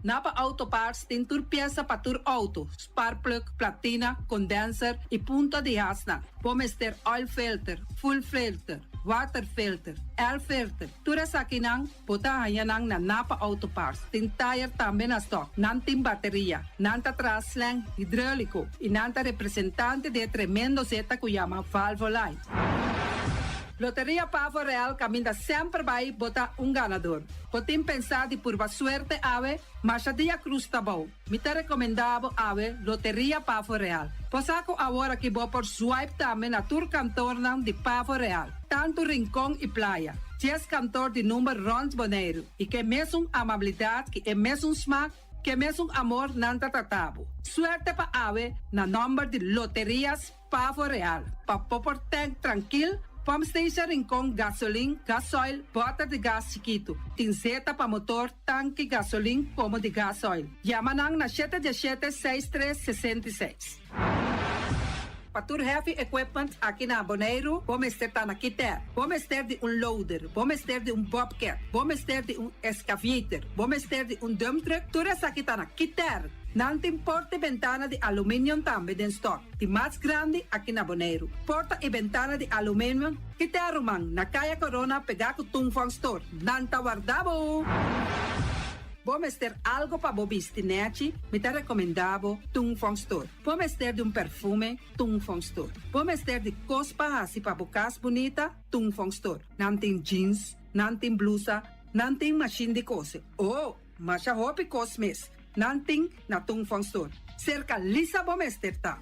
Napa Auto Parts tem tur pieza para tur auto, spark plug, platina, condenser e punta de asna. Pomos ter oil filter, full filter, water filter, air filter. Tura sa kinang, puta hayanang na Napa Auto Parts. Tem tire também na stock, nanting bateria, nanta traslang, hidráulico e nanta representante de tremendo zeta que chama Valvoline. Loteria Pavo Real caminha sempre vai botar ganador. Podem pensar de por suerte ave, mas a dia cruz tá bom. Me tá recomendado ave Loteria Pavo Real. Posaco agora que vou por swipe também na tour cantor de Pavo Real. Tanto Rincón e Playa. 10 cantor de número Rons Boneiro. E que mesmo amabilidade, que é mesmo smack, que mesmo amor nanta tatabo. Suerte pa ave na number de loterias Pavo Real. Pa popor tank tranquil, pump station rincon gasolina, gasoil, bota de gas chiquito. Tinzeta pa motor, tanque gasolina como de gasoil. Yamanang na 717-6366. Patur heavy equipment aqui na Bonaire, vamos ter na Kiter, vamos ter de loader, vamos ter de bobcat, vamos ter de excavator, vamos ter de dump truck, tudo isso aqui na Kiter. Não tem porta e ventana de alumínio também em stock. De mais grande aqui na Bonaire. Porta e ventana de alumínio que te arrumam na Caia Corona pegar com o Tungfang Store. Não tá guardado. Vamos ter algo para bobistinete, me te recomendavo Tungfang Store. Vamos ter de perfume, Tungfang Store. Vamos ter de cospa assim para bocas bonita, Tungfang Store. Não tem jeans, não tem blusa, não tem machine de coser. Oh, mas a roupa cosmes. Nanting na Tungfang Store. Cerca Lisa Bomester ta.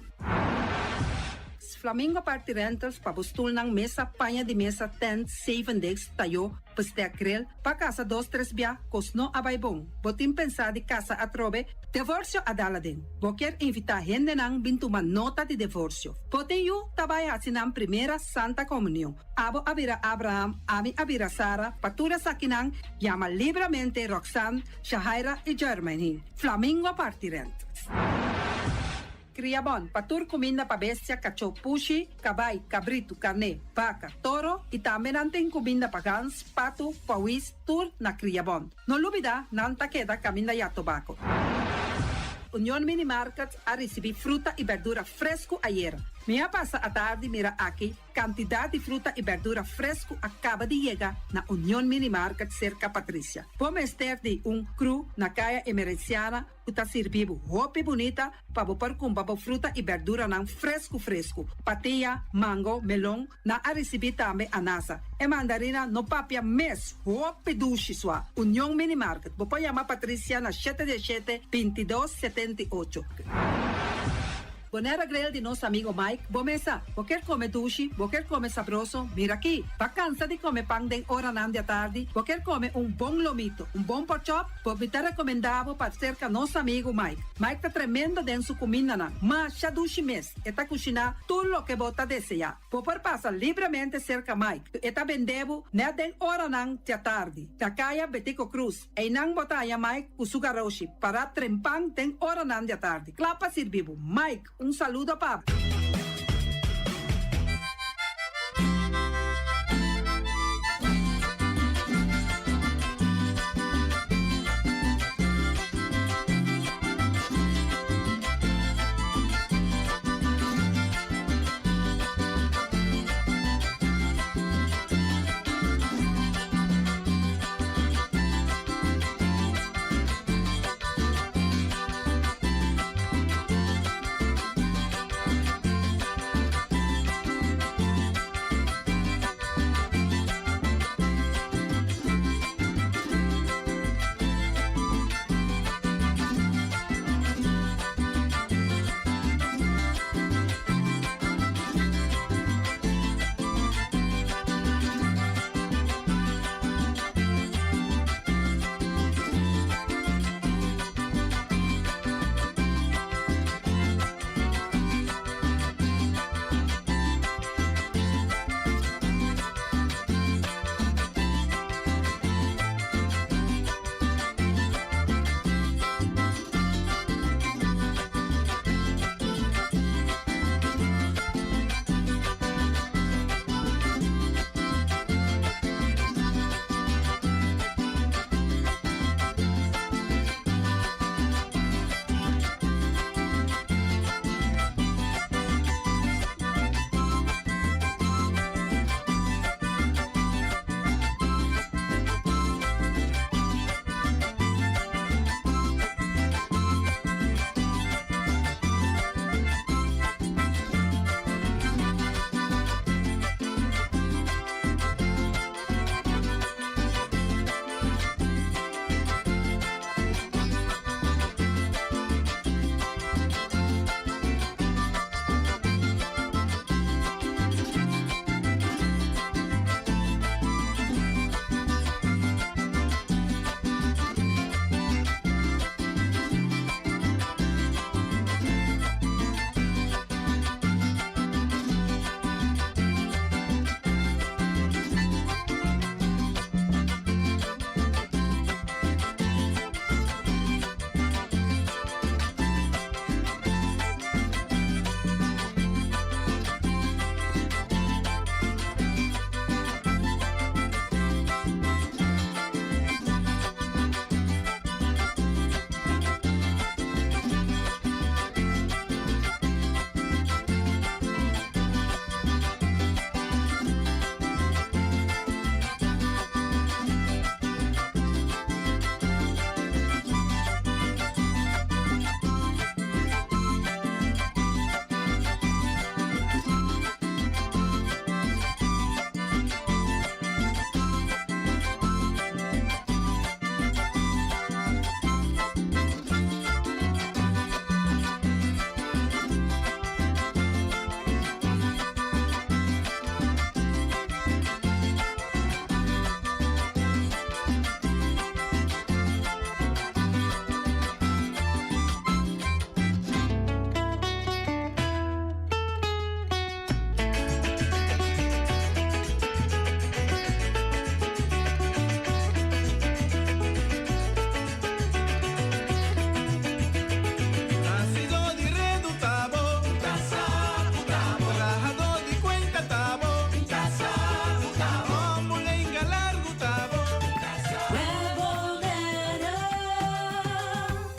Flamingo Party Rentals pabustul ng mesa, panha de mesa, tent, 7 days, tayo, paste akrel, pa casa 2-3 bia, kosno abay bong. Botin pensa di casa atrobe, divorcio adala din. Boker invita gente nang bintuman nota de divorcio. Pote yu tabaya sinang primera Santa Comunión. Abo abira Abraham, ami abira Sara, patura sakinang, llama libremente Roxanne, Shahaira y Germany. Flamingo Party Rentals. Criabon, patur comida pa bestia, cachorro pushi, cabay, cabrito, carne, vaca, toro, e também natin comida pa gans, pato, pawis, tur na Criabon. No lubida, nanta queda caminda ya tobacco. Union Mini Market a receber fruta e verdura fresco ayer. Minha passa a tarde mira aqui, quantidade de fruta e verdura fresco acaba de chegar na Union Mini Market cerca Patrícia. Vamos ter de cru na caia emergenciana, que tá servindo roupa bonita para bopar com fruta e verdura não fresco. Patia, mango, melão, na a receber também anasa. E mandarina no papia mes, roupa duche sua. Union Mini Market. Vou chamar Patrícia na 717-2278. Bonera Grel de nosso amigo Mike, bomesa, quer comer duche, quer comer sabroso, mira aqui, vacança de comer pão de hora nan de tarde, quer comer bom lomito, bom pork chop, me te recomendavo para cerca nosso amigo Mike. Mike tá tremendo dentro sua comida nan, mas já duche mes, eta cozinhar tudo o que bota desejar. Popor passa livremente cerca Mike, eta vendebo, né den hora nan de tarde, da caia Betico Cruz, e nan botaya Mike o sugaroshi, para trempang den hora nan de tarde. Clapa servivo, Mike, saludo, Pablo.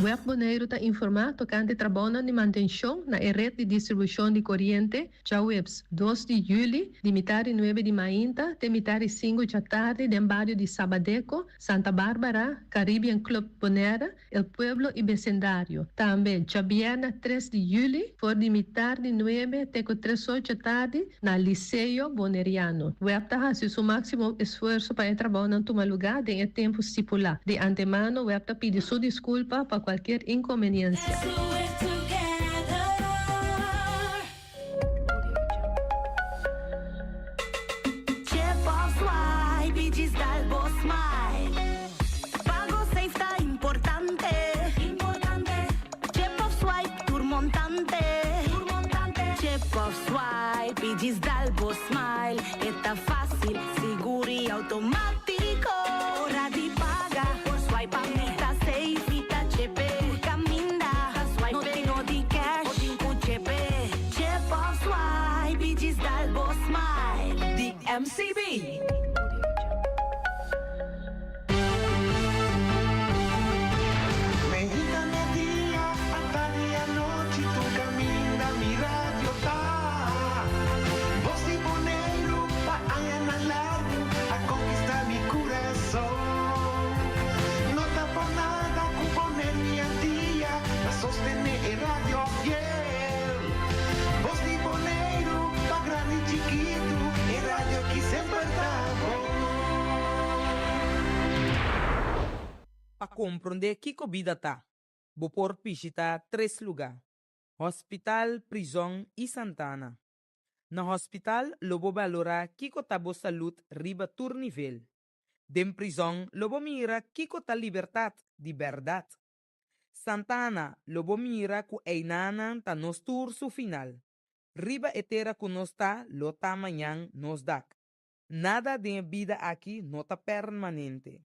Web Bonaire está informando tocante trabalho de manutenção na rede de distribuição de corrente, já webs 2 de julho, de metade 9 de manhã, de metade 5 da tarde, de bairro de Sabadeco, Santa Bárbara, Caribbean Club Bonaire, El Pueblo e Vecindário. Também, já viernes 3 de julho, for de metade 9 até 3 horas da tarde, na Liceu Boneriano. Web está fazendo seu máximo esforço para trabalhar em tomar lugar em tempo estipulado. De antemano, web está pedindo sua desculpa para qualquer inconveniência. Dalbo Smile, está fácil, seguro e automático. Hora de pagar, por swipe a meta safe, está chepe. Por caminda, swipe, não tenho de cash, ou tenho chepe. Chip of swipe, diz Dalbo Smile, de MCB. Para compreender que vida tá, vou por visitar 3 lugares: hospital, prisão e Santana. No hospital, lobo valora kiko tabo saúde riba tur nível. Dem prisão, lobo mira kiko ta liberdade de verdade. Santana, lobo mira ku einanan ta nos tur su final. Riba etera ku nos ta, lo ta manhã nos dak. Nada de vida aqui não tá permanente.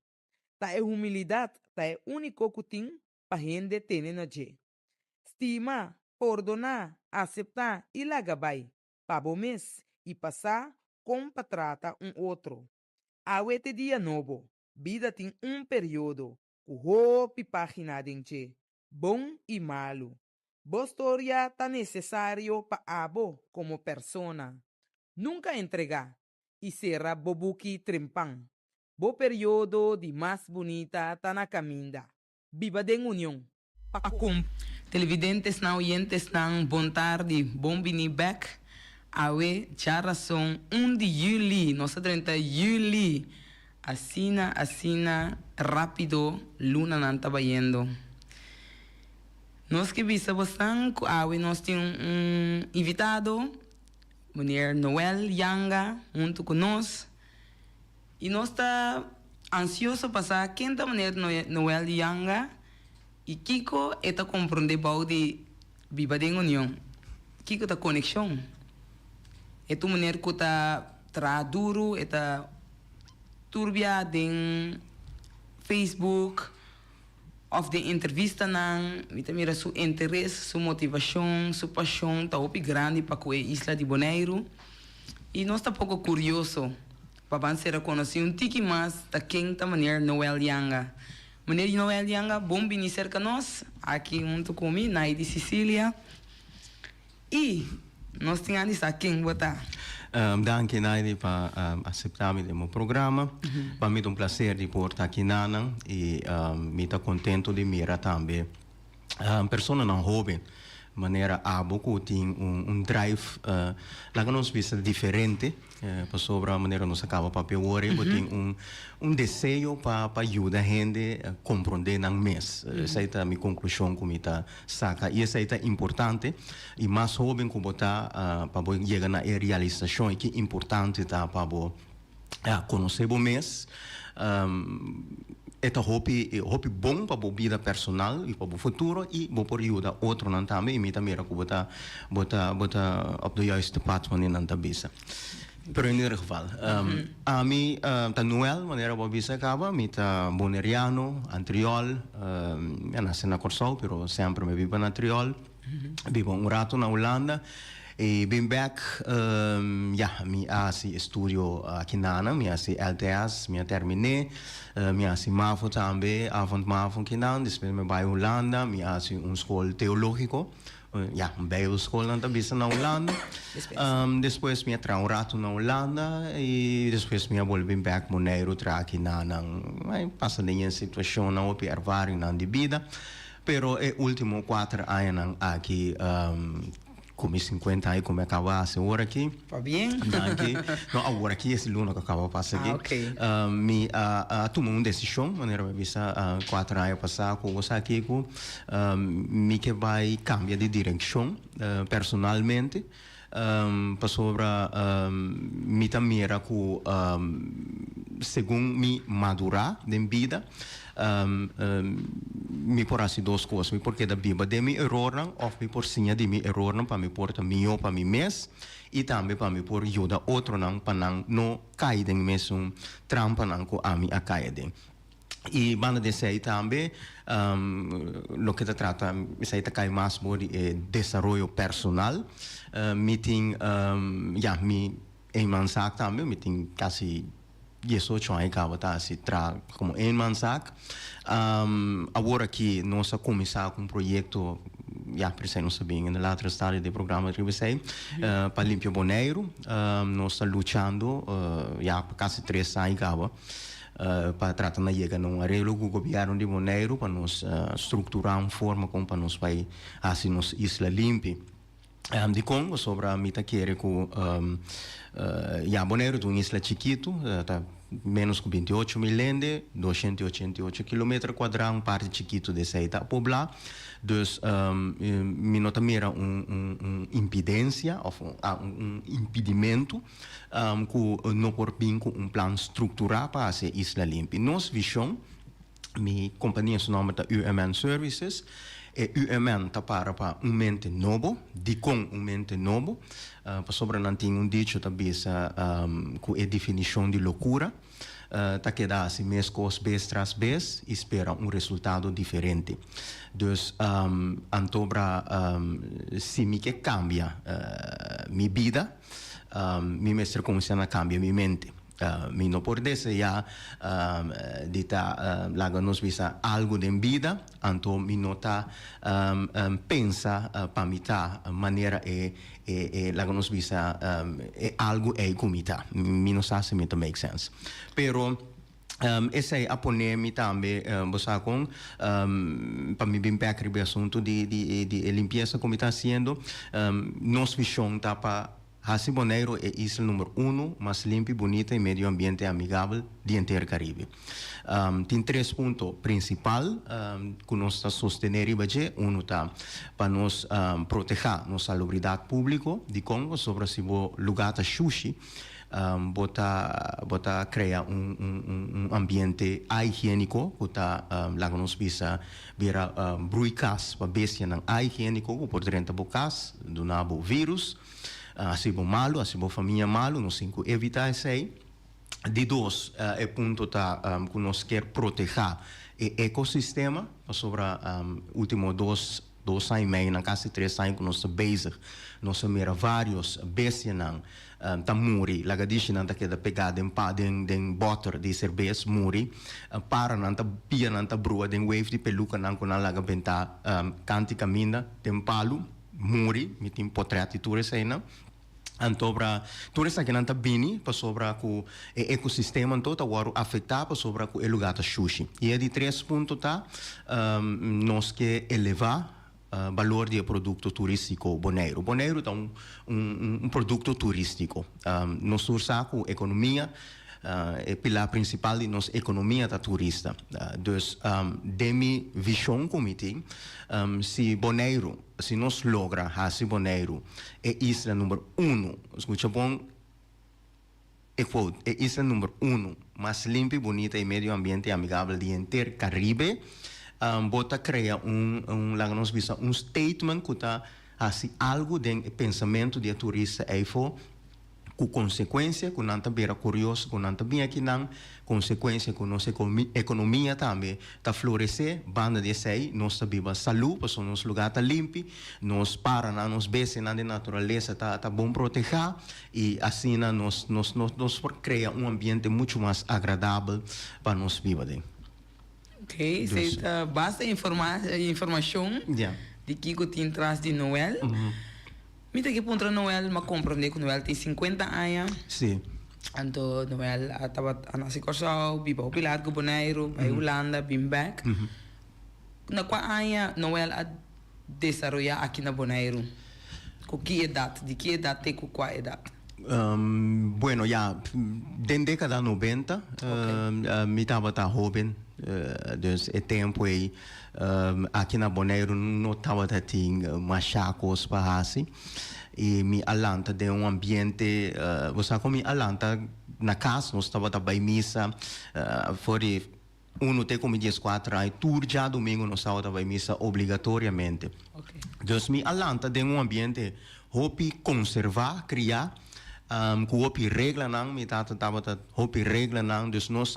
Ta é humildade, ta é único que tem para gente ter na je. Estima, perdonar, aceitar e lagabay. Para o mês e passar como para tratar outro. Awete dia novo, vida tem período, o hopi página de bom e malo. Boa história tá necessário para abo como persona. Nunca entregar e será bobuki trempang. Bo período de mais bonita tá na caminda. Viva de união. Pacum. Televidentes na oyentes nang bom tarde, bom vini back. Awe, já razão 1 de julho, nossa 30 de julho. Assina, rápido, luna não tá vendo. Nós que visa bastante, awe, nós temos invitado, mulher Noel Yanga, junto com nós. E nós está ansioso passar quinta mulher Noel Yanga e Kiko está compreender de viva de união. Kiko está conexão. É tu mulher que está traduro, está turbia em Facebook, of de entrevista nang, mira su interesse, su motivação, su paixão, está opi grande para a Isla de Bonaire. E nós está pouco curioso. Para ser conhecido tiki mais da quinta mulher Noel Yanga. Mulher Noel Yanga, bom vir cerca nós, aqui junto comigo, na de Sicília. E nós temos aqui quem botar. Danke Naidi para aceitar o meu programa. Para mim é prazer de estar aqui Nana e me está contento de mirar também pessoa não jovem. Maneira abo que tem drive lá que nós visa diferente para sobre a maneira nós acaba para pior que tem desejo para ajudar a gente a compreender não mês essa é a minha conclusão como está saca e essa é importante e mais jovem como está para chegar na realização que é importante tá para conhecer o mês é hobby bom para a vida personal e para o futuro e para ajudar outro não também e me também que botar op de juiste pad wanneer não tá bisa. Pero in ieder geval, a mim tá Noel maneira para bisa acaba, me tá Boneriano, Antriol, eu nasci na Corsol, pero sempre me vivo na Antriol, vivo rato na Holanda. E ben back, mi hace studio aqui Nana, mi hace LTS, mi terminé, mi hace MAVO também, avond MAVO aqui Nana, depois me vai Holanda, mi hace school teológico, bijbelschool na Holanda. Depois me tra rato na Holanda e depois me volvi back Monero tra aqui Nana, passa nenhuma situação na op ervaring na de vida, pero é último 4 anos aqui come 50 anos come acabasse ora aqui. Va bien? Aqui. No, agora aqui esse luno que acaba passa aqui. Ok. Mi tomou uma decisão, maneira vista 4 anos passar com você aqui com mi que vai cambiar de direção personalmente. Para sobre mi tamira com segundo mi madurar de vida. Mi por assim duas coisas, mi porque da Bíblia de mi error ou mi por sinha de mi error para mi porta mio para mi mes e também para mi por ajuda outro não para não cair em mesmo trampa não com a mi a cair. E banda de sei também lo que trata sei tá cai mais por desenvolvimento personal, meeting mi em mansak também meeting quase 18 anos acaba tá se tra como em mansak. Agora que nós começar com um projeto precisa não saber na outra estádio do programa que você para limpar Bonaire, nós está lutando quase 3 anos acaba para tratar na chega num arreglo com o governo de Bonaire para nos estruturar uma forma como para nos vai assim nos isla limpe. De Congo sobre a mita querer com Bonaire de uma isla chiquito tá menos que 28 mil lende 288 km quadrados parte chiquito de seita poblar dus mi nota mira impedência ou impedimento que não por binco plan estrutural para ser isla limpa nos visão mi companhia se nome da UMN Services e UMN está para mente novo, de com mente novo, para sobre não tem dicho também com a definição de loucura, tá que dá assim mês vez tras vez, espera resultado diferente. Dus antobra se me que cambia minha vida, mi mestre começa a cambiar minha mente. Mi no por desse já dita laga nos visa algo de vida, anto mi nota pensa para mita maneira laga nos visa algo comita. Mi no sa se me make sense. Pero esse é a poner-me também, você com para me bem perto do assunto de limpeza como está sendo, nossa visão está para Hasi Bonaire é a isla número 1 mais limpa, bonita e meio ambiente amigável do inteiro Caribe. Tem 3 pontos principais que nós estamos sustentando hoje. Um está para nós proteger nossa salubridade pública de Congo sobre se o lugar da sushi. Bota criar ambiente higiênico que está lá nos visa vira bruicas para bestia não higiênico que pode renta bocas do nabo vírus assim bom malo assim bom família malo nós temos que evitar isso aí de dois é ponto tá que nós quer proteger o ecossistema sobre último dois anos e meio na quase 3 anos que nós estamos bezig nós mira vários bestias não tá muri laga dice não tá que da pegada em pá den butter de cerveja muri para não tá pia não tá brua den wave de peluca não com não laga benta canti caminha den palo muri mi tem portrait de tourista aí não antobra turista que não tá bini para sobra com o ecossistema todo agora afetar para sobra com o lugar da sushi e é de 3 pontos tá nós que elevar valor de produto turístico Bonaire. Bonaire é um produto turístico. Nós usamos a economia, é pilar principal de nossa economia da turista. Dus, de minha visão como tem, se Bonaire, se nós logra fazer Bonaire, é isla número 1, escuta bom, é isla número 1, mais limpa, bonita e meio ambiente amigável do inteiro Caribe. Bota criar um statement que está assim algo de pensamento de turista aí for com consequência, com nanta beira curioso, com nanta bem aqui não, consequência com nossa economia também, tá florescer, banda de sei, nós viva saúde, para nos lugar tá limpo, nos para na nos bese na natureza tá bom proteger e assim nos cria ambiente muito mais agradável para nós viver. Ok, então, basta informação de que tem traz de Noel. Me tem que ponto Noel, mas compreender que Noel tem 50 anos. Sim. Então, Noel estava a nascer Corsau, viva o Pilar, que Bonaire, vai Holanda, bem back. Na qual ano Noel a desenvolver aqui na Bonaire? Com que idade? De que idade tem com qual idade? Bueno, ya, den década 90, me estava jovem, dus é tempo aí, aqui na Bonaire não estava tendo machacos para assim, e me alanta de ambiente, você sabe como me alanta na casa, nós estava também missa, fora tem como 14 anos, tur já domingo nós estava também missa obrigatoriamente. Dus me alanta de ambiente, hopi conservar, criar, com hopi regra não, me tava hopi regra não, dus nós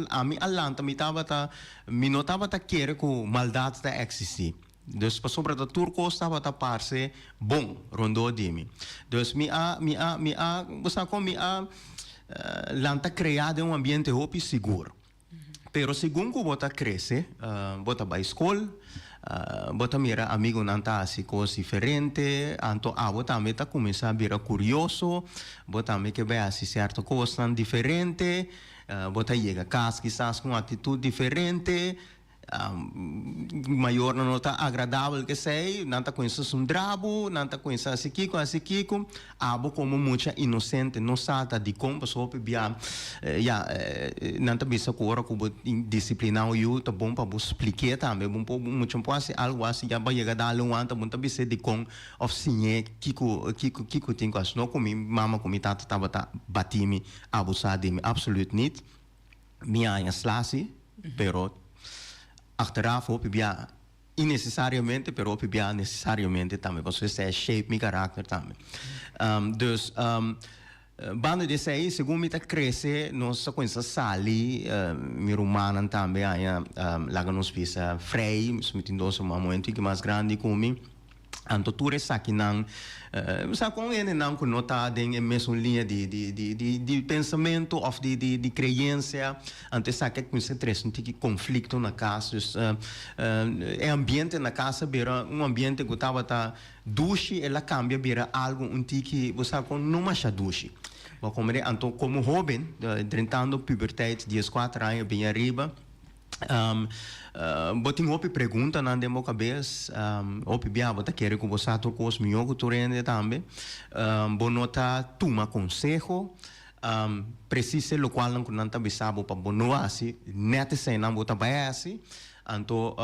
a mim alanta me não tava querer com maldade da existir. Dus sobre a turco estava a parse bom rondo de mim. Dus você como lanta criar um ambiente hopi seguro. Pero segundo que você cresce, você vai à escola, você mira amigo nanta assim coisas diferentes, então você também tá começa a virar curioso, você também que vai assim certa coisa diferente, você chega a casa quizás com atitude diferente, maior não está agradável que sei, não está conhecendo um drabo, não está conhecendo assim kiko, abo como muita inocente, não sabe de como só bia, não está bisa cora como disciplinar o tá bom para explicar também, bom muito assim algo assim já vai chegar dar um ano, muito bisa de como oficina kiko tem coisas, não como mama como tata tava batimi abusar de mim, absolutamente, minha slasse, pero achteraf hoop je innecessariamente, pero hoop je necessariamente também. Você se shape meu caráter também. Dus, bando de sei, segundo me cresce, nós só conhece sali, meu humano também, lá nos pisa frei, me tem dois momento que mais grande como anto ture saki nang sa kung ene nang kunota ding mesmo linha de pensamento of de crença ante saki com se tres um tiki conflito na casa é ambiente na casa bera ambiente que tava tá duche ela cambia bera algo um tiki você com não mais duche como anto como jovem entrando pubertade 14 anos bem arriba botin hopi pergunta na demo cabeça hopi bia bota querer com você to cos minho que rende também bonota toma consejo precisa lo qual não nanta bisabo para bonoasi nete sem não bota baasi anto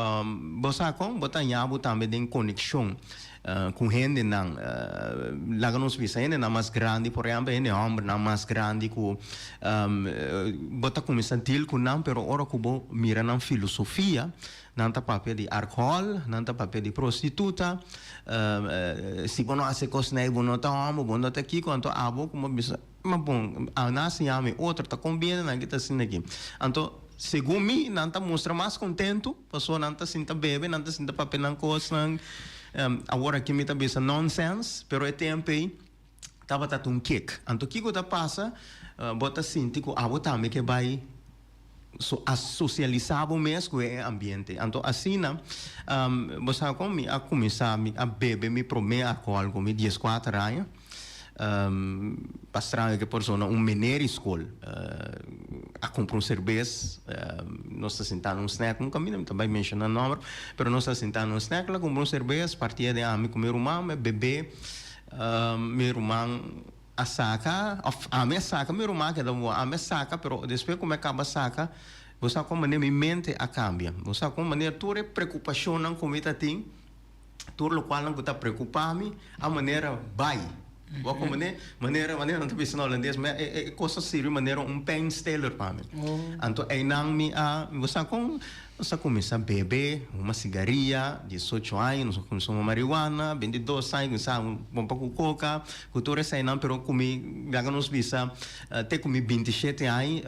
você com bota nhabo também tem conexão com gente não lá nos visa gente não mais grande por exemplo gente homem não mais grande com bota começar til com não pero ora como mira na filosofia não tá papel de álcool não tá papel de prostituta se bono hace coisa não bono tá homem bono tá aqui quanto abo como bisa mas bom a nasce a me outra tá combina não que tá assim aqui então segundo mim não tá mostra mais contento pessoa não tá sinta bebe não tá sinta papel não coisa agora que me tá bisa nonsense pero é tempo aí tava tá um kick então que coisa passa bota sinti que a bota me que vai socializar o mesmo é ambiente então assim você como a começar a beber me prometer álcool com 14 anos para que pessoa menino escola a comprar cerveja nós está sentando snack nunca me também mencionar número pero nós está sentando snack lá comprar cerveja partia de amigo meu irmão beber meu irmão a saca a minha saca meu irmão que dá a minha saca pero depois como acaba a saca você como maneira mente a cambia você como maneira toda preocupação não como está tem tudo o qual não está preocupado a maneira vai Welke maneira não te pensando holandês, mas é coisa séria, maneira pain stealer para mim. Então, nang mi você com nós começamos a beber uma cigarrilha, 18 anos, nós começamos a marihuana, 22 anos, começamos a com coca, cultura sai não, pero comi, já nos visa, até comi 27 anos,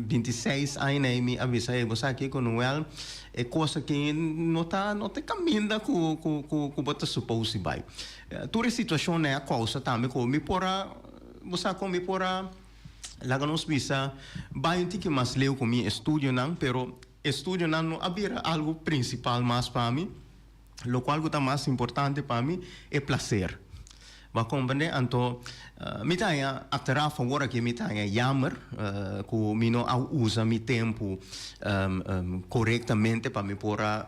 26 anos, aí me avisa, você aqui com o Noel, é coisa que não te caminha com você supõe vai. Toda a situação é a causa também, como me pora, você como me pora, lá nos visa, vai que mais leu com meu estudo não, pero estudo não havia algo principal mais para mim, o qual é mais importante para mim é prazer. Vai compreender? Então, me tenha a favor que me tenha jammer, que me não usa meu tempo corretamente para me poder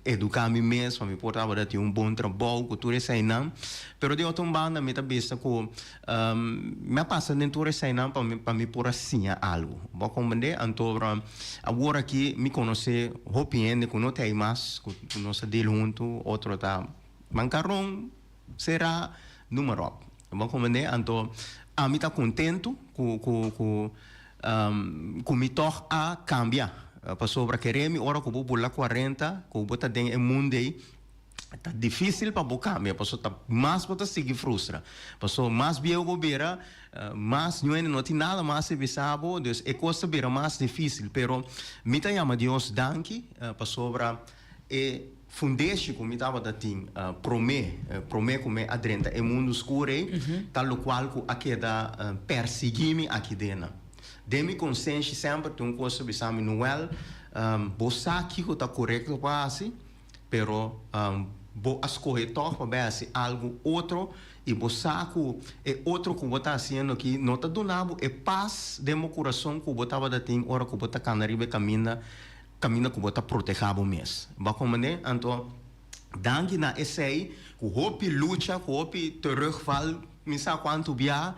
educar me mesmo, para me poder ter bom trabalho, que tudo isso aí não. Pero de outra banda, me também está que me passa dentro desse aí não para me poder sim algo. Vai compreender? Então, agora que me conhece, hopiende que não tem mais, que não se dele junto, outro tá mancarrão, será número. Vamos compreender? Então, a mim está contente com me toca a cambiar. Para sobre querer-me, ora que eu vou pular 40, que eu vou estar dentro do mundo aí, está difícil para cambiar, para está mais para seguir frustra. Para mais bem eu vou ver, mais não tem nada mais se bisabo, então é coisa bem mais difícil, pero me está chamando Deus danke para sobre fundeshi como estava da tim promê como adrenta é mundo escuro tal qual que aqui da perseguir-me aqui dentro de minha consciência sempre tem uma coisa que sabe Noel você aqui que está correto para assim pero vou escolher para ver assim algo outro e você que é outro que você está fazendo aqui não está donando é paz de meu coração que você estava da tim hora que você está canaribe caminha que você proteger o mês. Vai compreender? Então, danke na esse aí, que o hopi luta, que o hopi terugval, me sabe quanto via,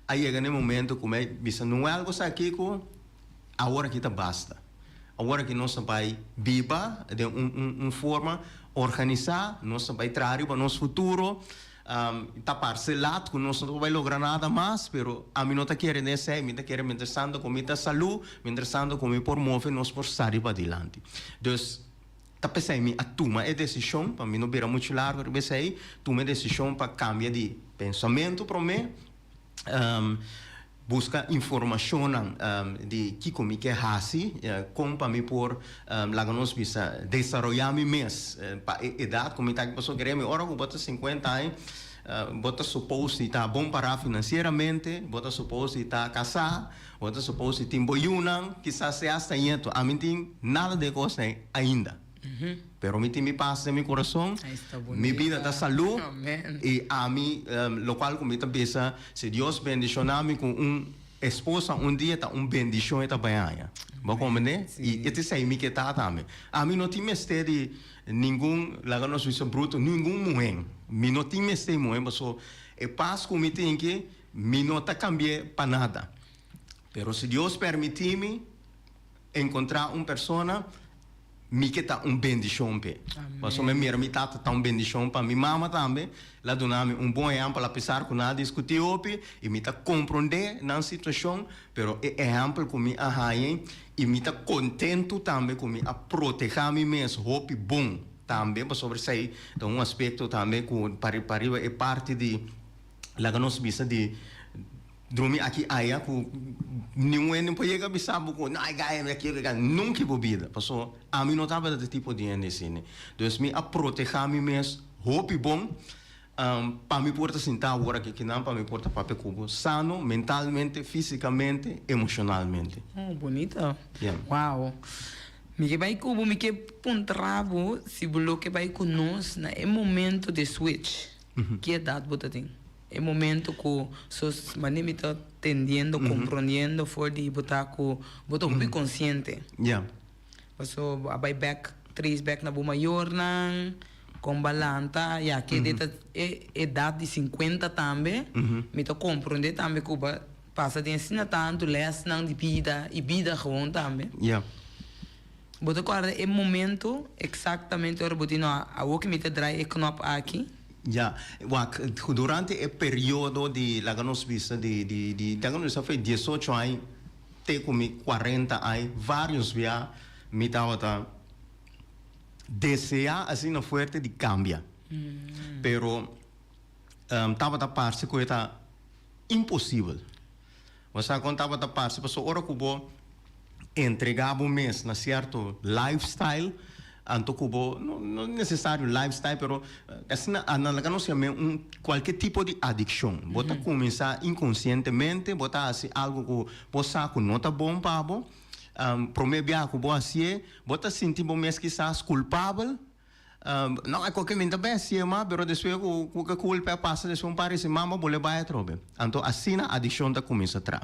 aí chega no momento que me diz, não é algo aqui que agora que está basta. Agora que nós vai viva de uma forma organizar, nós vai trazer para o nosso futuro, está parcelado, que nós não vai lograr nada mais, pero a mim não está querendo isso, me está querendo interessando com a saúde, me interessando com promover nós por sair para adiante. Então, está pensando em tomar a decisão, para mim não vira muito largo, mas aí, tomar a decisão para cambiar de pensamento para mim, busca informação de que como que é assim, como para mim por lá nós bisa desenvolver me mês para idade como está que passou querer me ora com bota 50 anos bota suposto estar bom para financeiramente bota suposto estar casado bota suposto ter boiuna quizás se hasta isso a mim tem nada de coisa ainda pero me tem me paz em meu coração minha vida da saúde e a mim lo qual como está pensa se Deus bendicionar-me com esposa dia tá bendição está bem aí vou compreender e esse sei me que tá também a mim não tem mestre nenhum lá no Suíça bruto nenhum mulher me não tem mestre mulher mas é paz como tem que me não tá cambiar para nada pero se Deus permitir-me encontrar uma pessoa me que tá bendição pe mas me mira me tá bendição para minha mama também lá doname bom exemplo apesar que nada discutir opi e me tá compreender na situação pero é exemplo como a rainha e me tá contento também como a proteger me mesmo opi bom também para sobre isso então aspecto também que para é parte de lá que nós bisa de dormir aqui aí com nenhum pode chegar a saber que não é aqui nunca bebida passou a mim não estava desse tipo de assim então me a proteger me mesmo hope bom para me portar sentar agora que não para me portar papel cubo sano mentalmente fisicamente emocionalmente bonito yeah. Wow me que vai cubo me que pontravo se bloque vai conosco na é momento de switch que idade você tem é momento que sos maneira está entendendo, compreendendo, for de botar com botar bem consciente. Yeah. So vai back 3 back na boa maior não com balanta, já que é idade de 50 também, me está compreender também que passa de ensinar tanto, less não de vida e vida gewoon também. Yeah. Botar agora é momento exatamente hora botino a o que me te drai é knop aqui. Ja, durante o período de lá nos vista de foi 18 anos, até como 40 anos, vários via me tava desea assim na fuerte de cambia. Pero tava da parte que está impossível. Você quando tava da parte, passou hora que vou entregar o mês na certo lifestyle, anto cubo não necessário lifestyle, pero assim na não se qualquer tipo de adicção. Bota começar inconscientemente, bota assim algo que você não tá bom para bo. Promebia que boa assim, bota sentir bom mês quizás culpável. Não é qualquer mente bem assim, mas pero depois o culpa passa depois parece mama boleh bayar trobe. Então assim a adicção da começa a tra.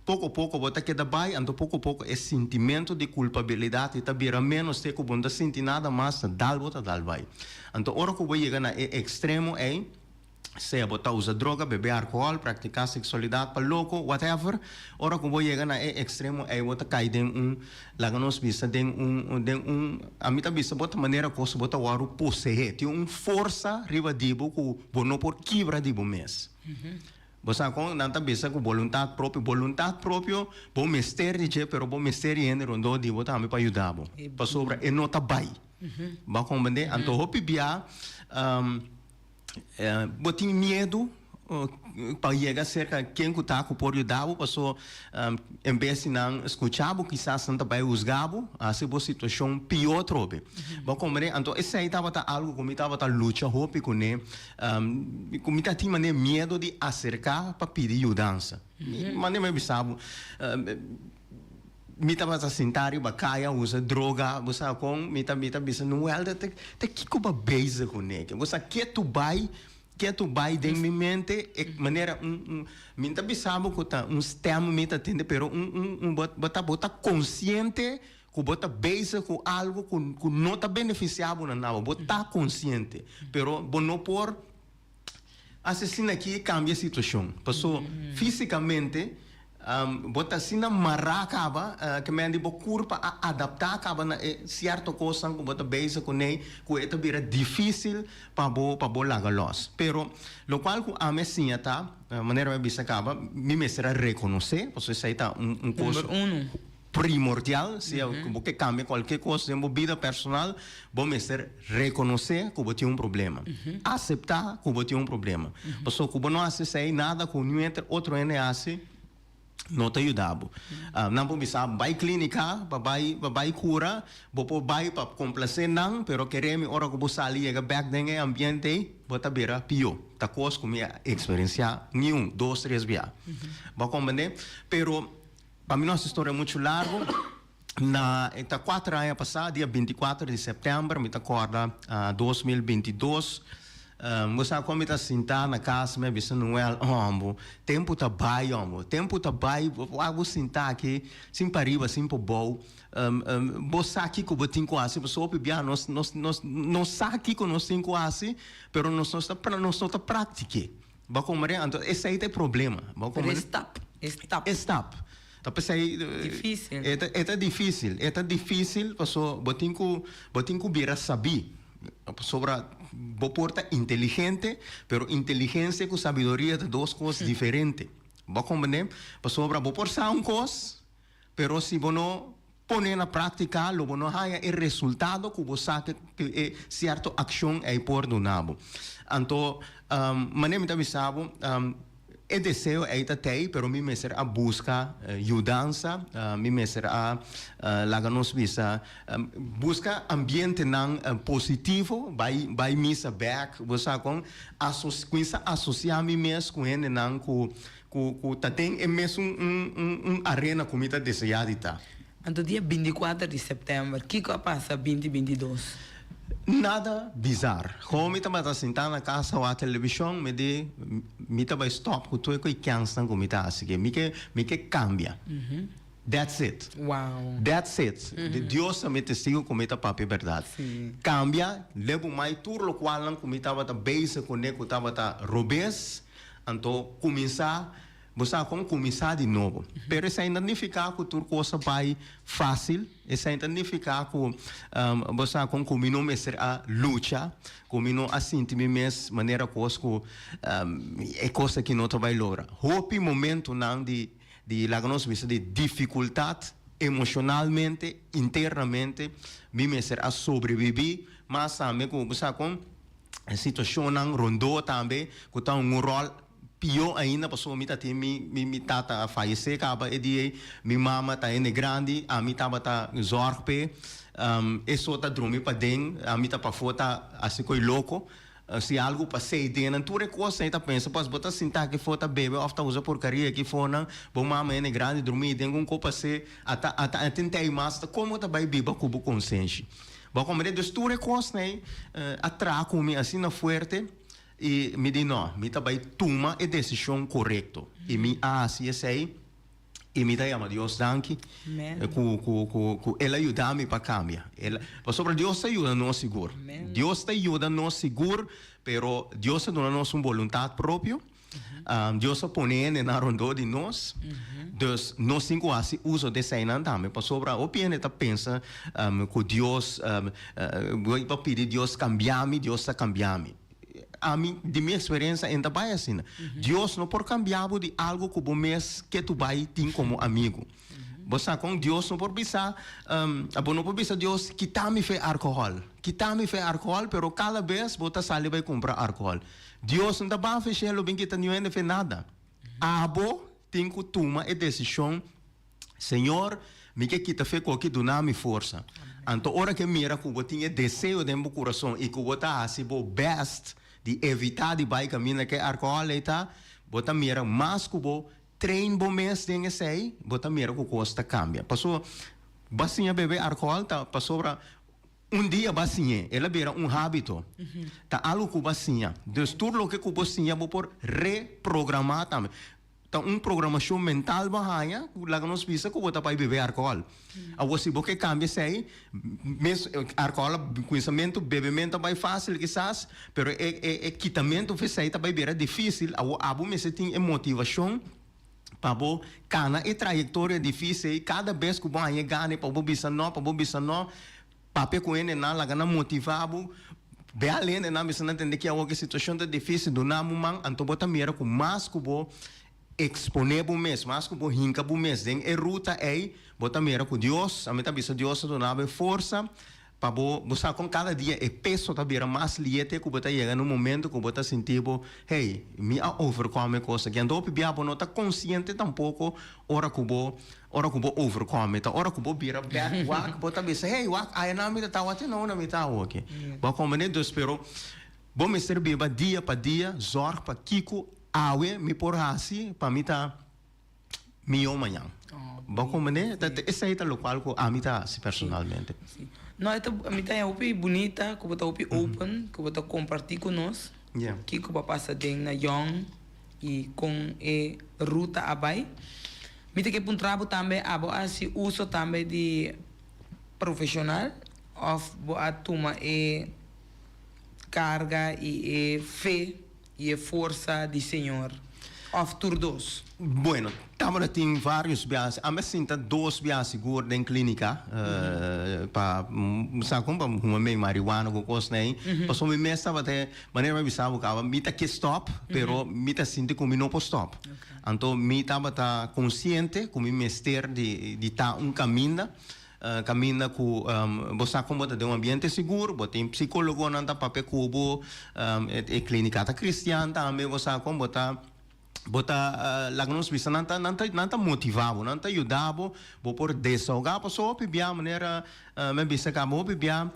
Pouco a pouco bota que da bai, então pouco a pouco esse sentimento de culpabilidade está vira menos te que bunda sentir nada mais dal bota dal bai. Então hora que vai chegar na extremo é se bota usa droga, beber álcool, praticar sexualidade para louco, whatever. Ora que vai chegar na extremo é bota cair dentro lá nos vista dentro a mim tá vista bota maneira que você bota o aro possuir, tem força riba dibo que bono por quebra dibo mês. Você com nanta bisa com vontade próprio, bom mistério de, pero bom mistério ainda rondo dibo também para ajudar bo. Para sobra e nota bai. Ba com bande anto hopi bia botin medo para chegar cerca quem que está com por ajudar, passou em vez de não escutar, quizás não vai usar, assim a situação pior trobe. Bom, como é, então esse aí estava algo como estava luta, hope com né, como tinha medo de acercar para pedir ajuda. Mas nem me sabe. Me estava a sentar e bacaia usa droga, você com me estava bisa não é até que como base com né, você quer tu vai de minha mente maneira me estava bisabo que tá stem me tá tendo pero bota consciente que bota base com algo que não tá beneficiado na nada, bota consciente, pero não por assim aqui cambia a situação, passou fisicamente bota assim na marra acaba que me andi curva a adaptar acaba na certa coisa que bota base com ele que é também difícil para bo lagar los pero lo qual que a me sim tá maneira me bisa acaba me será reconhecer porque isso aí tá coisa primordial se que cambia qualquer coisa em vida personal bom me ser reconhecer que você tem problema aceitar que você tem problema porque que não hace nada com outro NAC não te ajudava. Não pode pensar, vai clínica, vai cura, vai para complacer não, pero queremos hora que você ali chega back dentro ambiente, bota beira pior. Tá coisa que minha experiência nenhum, 2, 3 vezes. Vai compreender? Pero para mim nossa história é muito larga. Na 4 anos passados, dia 24 de setembro, me acorda 2022. Você como está sentado na casa, me disse não é tempo tá bem, vou sentar aqui, sem pariba, sem pobol, você aqui que eu tenho quase, você ouve bem, nós sabe aqui que nós temos quase, pero nós não pratique. Vamos comer, então esse aí é problema. Stop. Então aí difícil. É difícil, porque botinho que vira saber sobre porta inteligente, pero inteligência com sabedoria de duas coisas diferentes. Vou compreender? Sobre por ser uma coisa, pero se você não põe na prática, você não há o resultado que você sabe que certa ação é por do nabo. Então, maneira de saber, o desejo é ter, pero me ser a busca ajudança, me ser a nos visa busca ambiente não positivo, vai missa back, você com associar me mesmo com ele não com tem é mesmo arena comida desejada. Então dia 24 de setembro, o que passa 2022? Nada bizarro. Como eu estava sentado na casa ou a televisão, me estava stop com tudo que cansa com me tá assim, me que cambia. That's it. Wow. That's it. Deus me testigo como está papi verdade. Cambia, levo mais tudo o qual não como estava base com ele, que estava robês, então começar você como começar de novo. Pero isso ainda não fica que tudo coisa vai fácil, isso ainda não fica que você como não me ser a luta, como não sentir mesmo maneira coisa que é coisa que não vai lograr. Hope momento não de lá nós visa de dificuldade emocionalmente, internamente, mi me ser a sobrevivir, mas também com a situação não rondou também, com um rol pior ainda, passou mi tati mi tata a falecer, acaba e dia mi mama tá ene grande, a mi tava tá zorpe, isso tá dormir para dentro, a mi tá para fora assim coi louco. Se algo passei dentro, tu recosta e tá pensa, pois botar sentar que for tá bebe, ou tá usa porcaria que for não, bom mama é grande dormir dentro um copo passei, até tentei mais, como tá vai biba cubo consciência. Bom, como Deus tu recosta né, atraco me assim na forte e me diz não, me tá vai toma a decisão correta e me assim sei e me dá ama Deus danke, com ela ajuda-me para cambiar. Ela, sobre Deus ajuda nós seguro. Deus te ajuda nós seguro, pero Deus dá nós vontade própria. Deus põe na rondo de nós. Dus nós cinco assim uso dessa aí também. Para sobre o piano tá pensa que Deus vai pedir Deus cambiar-me, Deus está cambiar-me. A mim, de minha experiência, ainda vai assim. Deus não pode cambiar de algo que o mês que tu vai ter como amigo. Você com Deus não pode pensar, não pode pensar Deus quitar-me fe álcool, pero cada vez você sai vai comprar álcool. Deus não vai fazer o bem que não faz nada. Abo tem que tomar a decisão, Senhor, me que quita fe que do nome força. Então, hora que mira que você tinha desejo dentro do coração e que você está assim, best de evitar de vai caminhar que álcool está, você mira mais que você trein bom mês tem esse aí, você mira que o custo cambia. Passou, bacinha beber álcool, tá passou para dia bacinha, ela vira hábito. Tá algo que bacinha. Dus tudo o que bacinha vou por reprogramar também. Tá programação mental bahaya, lá que nós visa que você vai beber álcool. A você que cambia sei, mesmo álcool, conhecimento, bebimento vai fácil quizás, pero quitamento fez aí vai virar difícil. A abo me tem motivação para cana e trajetória difícil, cada vez que vai ganhar para bisa não, papel com ele na lá na motivado. Bem além de não bisa entender que a situação é difícil do namo man, então bota mira com mais que exponer o mês, mas que hinca o mês, den a ruta é, bota mira com Deus, a meta bisa Deus do nave força, para buscar com cada dia e peso tá vira mais liete que bota chega no momento que bota sentir, hey, me a overcome coisa que ando pibiabo não tá consciente tampouco hora que bo overcome, tá hora que bo vira back walk, bota bisa, hey, walk, ai na me tá wate não na me tá ok. Ba como nem Deus pero, bom me servir dia para dia, zorg para Kiko awe me por assim para mim tá meu manhã. Bom como nem, esse aí tá local que a mim tá assim personalmente. Não, a mim tá bonita, que você open, que você compartilha com nós. Que você passa dentro na young e com a ruta abai. Me tem que um trabalho também, assim uso também de profissional, ou a toma carga e fé e força do Senhor. Of turdos. Bueno, estamos tem vários viagens. A mim sinta 2 viagens seguros em clínica para sabe como meio marihuana com coisa nem. Passou me estava até maneira mais sabe que me tá que stop, pero me tá sinto como não posso stop. Então me estava tá consciente como me ester de tá caminho. Caminha com você como de ambiente seguro, você tem psicólogo não tá papel cubo, clínica tá cristiana também você como bota lá nos bisa nanta motivado, nanta ajudado, por desahogar, só pibia maneira me bisa cabo pibia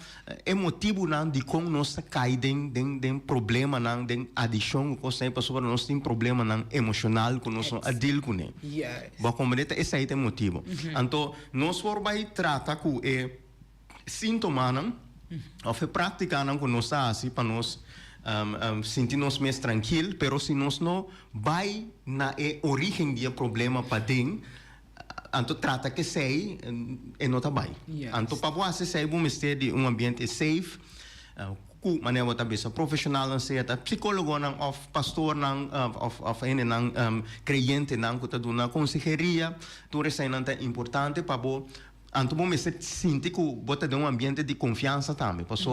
motivo não de como nós cai den problema não den adição com sempre sobre nós tem problema não emocional com nós adil com ele. Bom como esse aí tem motivo. Então nós por vai tratar com sintoma não, ou prática não com nós assim para nós sentir-nos mais tranquilos, pero se nós não vai na origem do problema para dentro, então trata que sei e não está bem. Então para você sei vamos ter de ambiente safe, com maneira de profissional não sei, psicólogo não, ou pastor não, ou creyente não, que está dando consejeria, tudo isso é importante para anto bom me sentir que bota de ambiente de confiança também, porque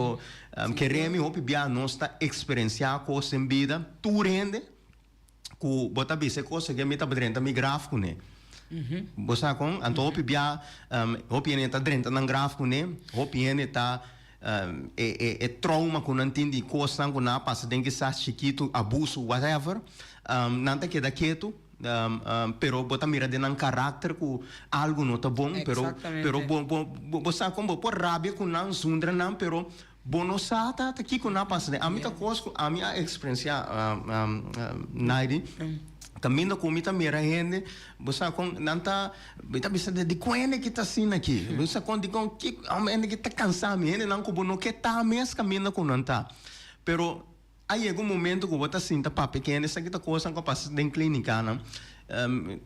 queremos hoje bia nós tá experienciar coisas em vida, tu rende, que bota bise coisa que me tá bedrenta me gráfico né, Bosa com, anto hopi bia, hopi ene ta drenta nang graf kune, hopi ene ta trauma com não entende coisa com não passa tem que ser chiquito abuso whatever não tá queda quieto pero bota mira de não caráter com algo não tá bom pero você como por rabia com não zundra não pero bono sata tá aqui com não passa a minha coisa a minha experiência nairi caminho com mita mira gente você com nanta bita bisa de coene que tá assim aqui você com de com que a gente que tá cansado gente não como não que tá mes caminho com nanta pero aí chega momento que você sinta para pequeno essa que tá coisa que passa dentro clínica não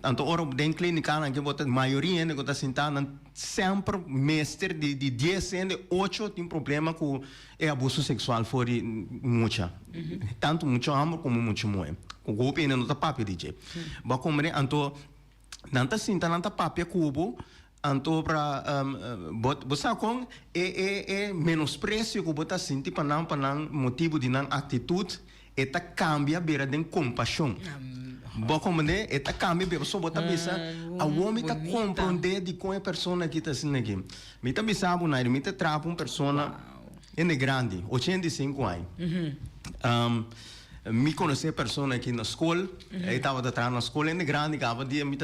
então ora dentro clínica não que você maioria né que tá sentando sempre mestre de 10 anos 8 tem problema com abuso sexual fora muita tanto muito amor como muito moe o golpe ainda não tá papo DJ ba como né então não tá sinta não tá papo cubo então para você com menosprezo que você sente para não motivo de não atitude eta cambia beira de compaixão ba como né eta cambia beira só bota bisa a homem tá compreender de com a pessoa que tá assim aqui me tá bisa bu nair me tá trapa uma pessoa é grande 85 anos me conheci pessoa aqui na escola ele estava atrás na escola ele grande acaba de me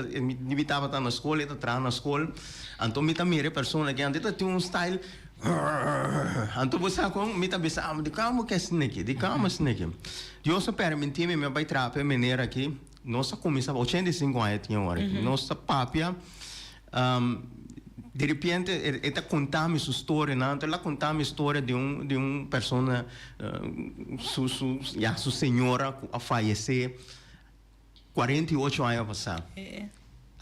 estava na escola ele atrás na escola então me também era pessoa que antes tinha um style então você com me também sabe de como que é snake de como snake eu só permiti me vai trapar maneira aqui nossa começava 85 anos tinha hora nossa papia de repente ela contava sua história não ela contava a história de pessoa sua senhora a falecer 48 anos passar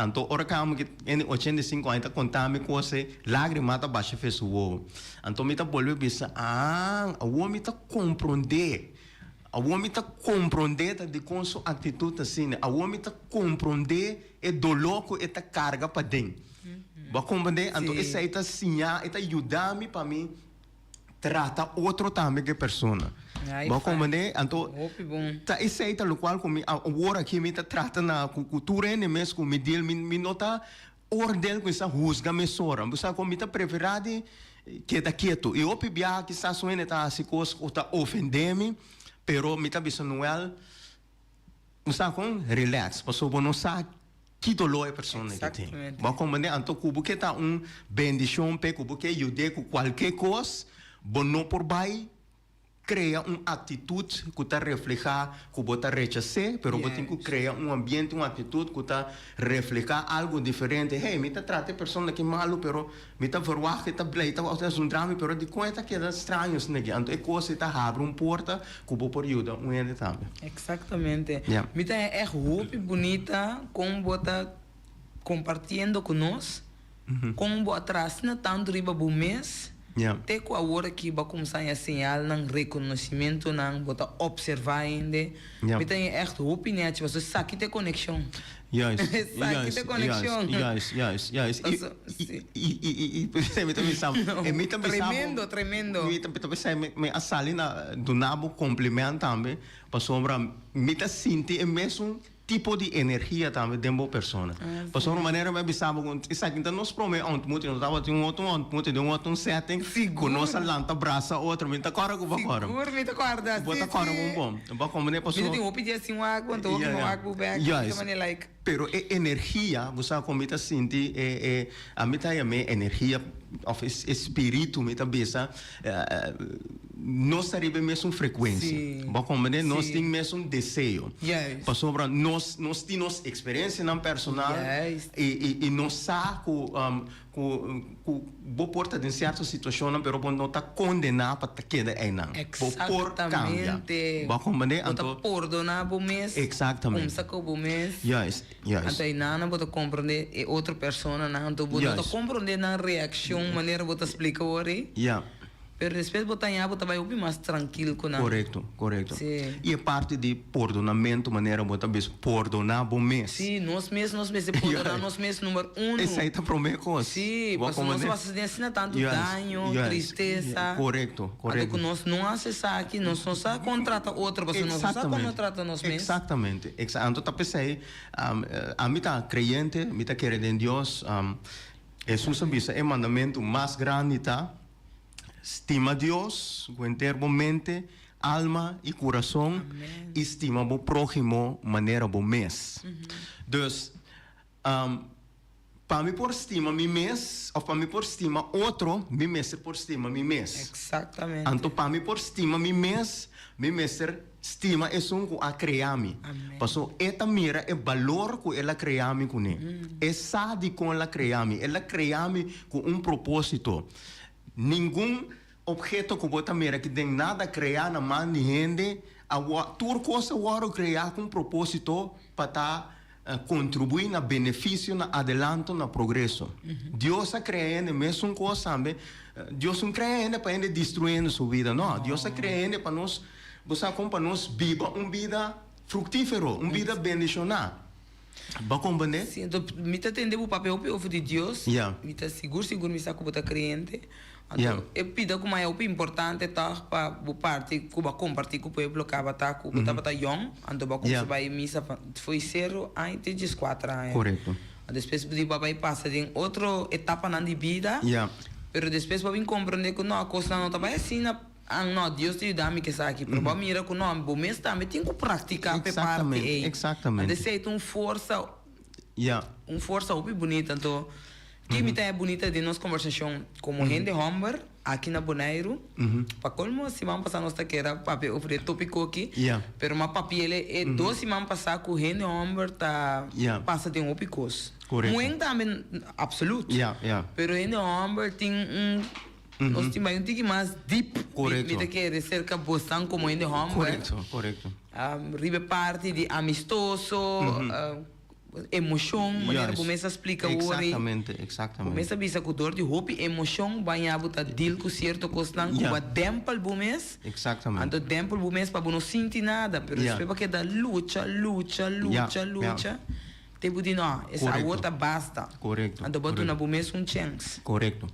então ora como que em 85 anos contava coisa lágrima tá baixa fez o ovo então me tá volveu pensar o homem tá compreender o homem tá compreender de com sua atitude assim o homem tá compreender é dolor que tá carga para dentro ba compreender então essa aí tá sinha tá ajudar-me para mim trata outro também que pessoa ba compreender então tá essa aí tá o qual como agora aqui me tá trata na cultura né mesmo me deal me nota ordem com essa rusga me sora você como me tá preferade que tá quieto e o pibia que está suene tá se coisa tá ofender-me pero me tá pensando você com relax passou bom não sabe que dolor é a pessoa que tem. Bom, como né, então cubo que tá bendição pe cubo que ajude com qualquer coisa, bom não por vai cria atitude que tá reflejar que bota rechazar, pero tem que criar ambiente, atitude que tá reflejar algo diferente. Hey, me tá trata a pessoa que malo, pero me tá verwacht que tá blij, tá drama, pero de conta que é estranho, né? Então é coisa tá abre porta que por ajuda ende também. Exatamente. Me tá é roupa bonita, como bota compartilhando com nós, como bota atrás, não tanto riba bom mês. Até com a hora que vai começar a sinal, não reconhecimento, não bota observar ainda. Me tem echt opinião, tipo, você sabe que tem conexão. Yes. Sabe que tem conexão. Yes. E você me também sabe. Tremendo. Me também sabe, me assali na do nabo complemento também, para sombra, me tá sentir mesmo tipo de energia também de uma pessoa. Por uma maneira me avisava com isso aqui então nós prometemos muito não tava tinha outro de um outro setting com nossa lanta braça outro me tá cara com bacora. Seguro me tá corda. Bota cara bom. Ba como né passou. Me tem pedir assim um água, então um água back, também like. Pero energia, você como tá sente a mim tá energia of espírito me tá besa nós arriba mesmo frequência. Ba como né nós tem mesmo desejo. Passou para nós temos experiência na personal e nós saco boa porta de certa situação, pero não está condenado para quedar aí não. Exatamente. Ba como né então perdonar o mês. Exatamente. Como sacou o mês. Yes. Então aí não pode compreender outra pessoa não, então pode compreender na reação, maneira pode explicar ori. Pero después botanha bota vai ouvir mais tranquilo com Correto. Sim. E é parte de perdonamento, maneira bota bis perdonar bom mês. Sim, nós mesmos perdonar nós mesmos número 1. Essa aí tá promessa. Sim, porque nós não ensinar tanto dano, tristeza. Correto. Que nós não acessar aqui, nós só contrata outra pessoa, nós só contrata nós mesmos. Exatamente. Então tá pensei, a mim tá crente, me tá querendo em Deus, Jesus avisa, é mandamento mais grande, tá? Estima Deus, com termo mente, alma e coração. Amém. Estima o próximo maneira bom mês. Então, para mim por estima mi mês, ou para mim por estima outro, mi mês por estima mi mês. Exatamente. Então, para mim por estima mi mês estima é um a criar-me. Passou, esta mira é valor que ela criar-me com ele. É sabe com ela criar-me. Ela criar-me com propósito. Nenhum objeto que você mira que tem nada a criar na mão de gente, tudo coisa vai criar com propósito para contribuir na benefício, na adelanto, na progresso. Deus a criando mesmo coisa, sabe? Deus não criando para ele destruindo sua vida, não. Deus a criando para nós, você para nós viva uma vida frutífera, uma vida bendicionada. Vai compreender? Sim, então, me tá entendendo o papel de Deus. Me tá seguro, me está com o cliente. Então, eu pido como é o importante tá para o parte que vai compartilhar com o povo que está com o tá young, então vai missa foi 0 até 4 anos. Correto. Depois o papai passa em outra etapa na vida. Pero depois vai compreender que não a coisa não tá bem assim na não, Deus te dá-me que está aqui. Pero mira que não, o mês também tem que praticar para parte. Exatamente. Depois uma força bonita, então que me é bonita de nossa conversação como gente Humber aqui na Bonaire. Para como se vamos passar nossa queira papel oferecer tópico aqui. Pero uma papel é 2 semanas passar com gente Humber tá passa de um picos. Muito também absoluto. Pero gente Humber tem nós temos um tique mais deep. Correto. Me quer cerca bastante como gente Humber. Correto. Ribe parte de amistoso. Emoção, maneira como essa explica hoje. Exatamente. Começa a ver que dor de roupa, emoção, vai a botar deal com certo coisa, que vai dempar o mês. Exatamente. Então dempar o mês para não sentir nada, mas depois para que dá luta. Tipo de não, essa outra basta. Correto. Então bota na mês chance. Correto.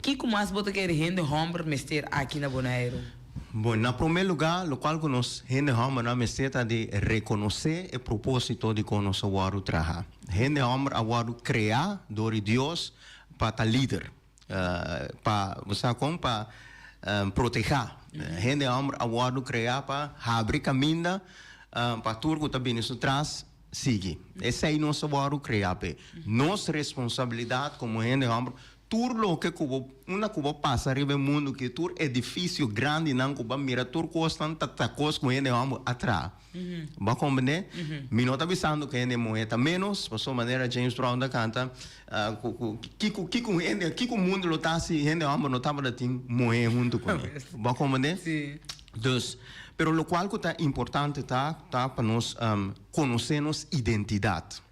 Que mais bota quer rende homem mester aqui na Bonaire? Bom, na primeiro lugar, o qual nós gente homem na meseta de reconhecer o propósito de que nós vamos trabalhar. Gente homem vamos criar do Deus para estar líder, para você como para proteger. Gente homem vamos criar para abrir caminho para tudo que está vindo atrás. Sigue. Essa aí nós vamos criar. Nossa responsabilidade como gente homem tudo que uma cuba passa no mundo que tudo é difícil grande não cuba mira tudo costa tanta coisa com ele vamos atrás vai compreender me não tá pensando que ele moeda menos por sua maneira James Brown da canta que com ele que o mundo lo tá se ele vamos não tava assim moer junto com ele vai compreender sim dus pero lo qual que tá importante tá para nós conhecer nossa identidade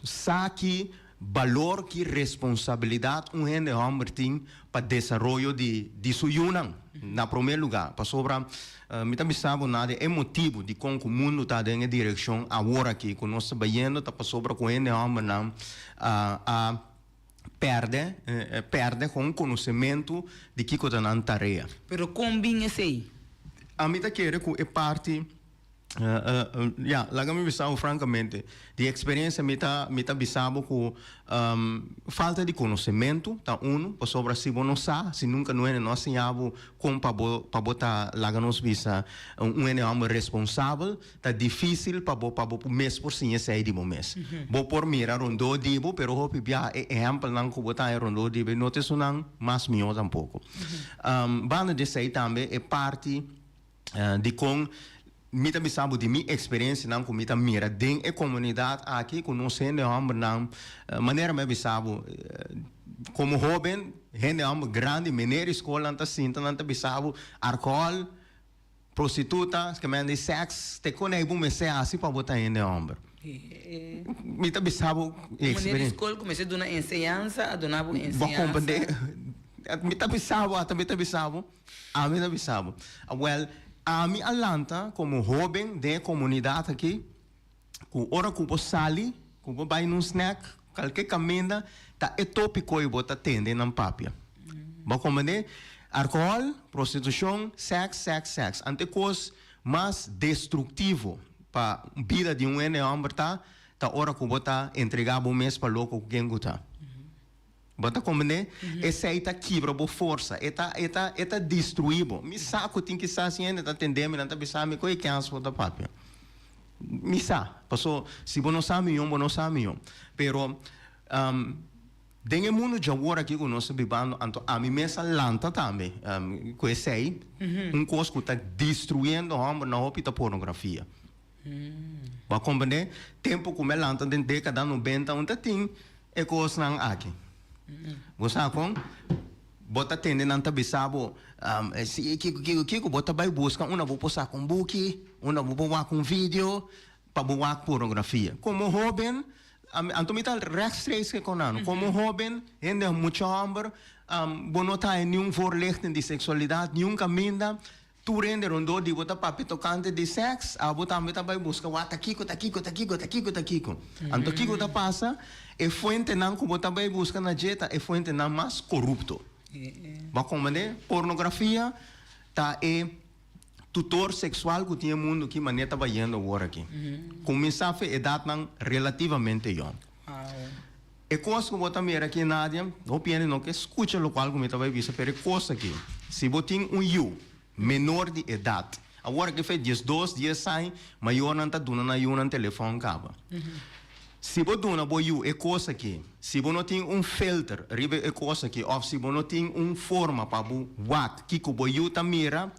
saque valor que responsabilidade gente homem tem para desenvolvimento de sua união na primeiro lugar para sobre me também sabe nada é motivo de como o mundo está em direção agora aqui com nós trabalhando tá para sobre com gente homem não a perde com conhecimento de que coisa não tarefa. Pero combina sei. A mim tá querer que é parte lá me bisavo francamente de experiência me tá bisavo com falta de conhecimento tá sobre se não sabe se nunca não é nós ensinava como para botar lá nos visa homem responsável tá difícil para mês por sim esse aí de mês vou por mirar rondo dibo pero hope bia exemplo não que botar rondo dibo não te sonam mais mio tampouco banda de sei também é parte de com mita bisabo de minha experiência não com mita mira dentro da comunidade aqui com nós gente homem não maneira me bisabo como jovem gente homem grande menor escola não sinta não bisabo álcool prostituta que me diz sexo te conhece bom ser assim para botar gente homem mita bisabo experiência escola comecei a dar ensinança a dar boa ensinança me tá bisabo, a mim tá bisabo. Well, a mim alanta como jovem de comunidade aqui, com hora que você sali, que você vai num snack, qualquer caminho, tá tópico e bota tende na papia. Ba como de álcool, prostituição, sexo. Ante coisa mais destrutivo para a vida de homem tá hora que bota entregar o mês para louco quem tá. Bota como de essa aí tá quebra por força, eta destruído. Me saco tem que ser assim, tá entendendo, não tá pensando me coi que as bota papia. Me sa, passou, se você não sabe pero dentro do mundo de agora aqui que nós vivendo, a mim mesma lanta também, com esse aí, coisa que está destruindo o homem na roupa da pornografia. Vai compreender? Tempo como é lanta dentro da década 90, onde tem é coisa não aqui. Você sabe como? Bota tende não tá bisabo, se que bota vai buscar, uma vou postar com book, uma vou botar com vídeo, para botar pornografia. Como jovem, antomita rechtstreeks gekonan. Como jovem, ainda muito homem, não tem nenhum voorlichting de sexualidade, nenhum caminho. Tu rende rondo di bota papi tocante de sexo, a bota meta vai buscar wa takiko. Anto kiko ta passa, e fuente não que bota vai buscar na jeta, e fuente não mais corrupto. Ba como de pornografia tá tutor sexual que tinha mundo que maneira vai indo agora aqui. Começar a idade não relativamente young. E coisa que bota mira aqui Nádia, não piano não que escuta o qual como vai vista, pero coisa aqui. Se botin menor de idade. Agora que fez 12 dias sai, maior não tá dando na telefone cava. Se você dona boiu é coisa aqui, se você não tem filter, ribe é coisa aqui, ou se você não tem forma para buat, que o boiu tá mira,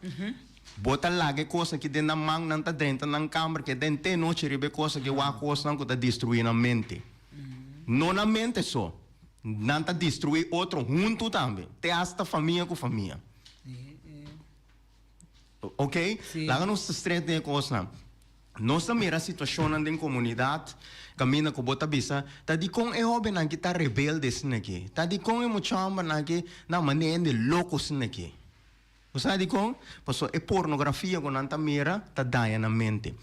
bota lá que coisa que dentro da mão não tá dentro na câmera que dentro de noite ribe coisa que o coisa não tá destruindo a mente. Não na mente só, não tá destruir outro junto também, te hasta família com família. Ok? Lá não se estreta de coisa. Nossa mera situação na comunidade, caminha com bota bisa, tá de com é jovem que tá rebelde aqui, tá de com é muito chamba aqui, na maneira de louco aqui. Você sabe com? Passou é pornografia com nanta mera, tá daia na mente.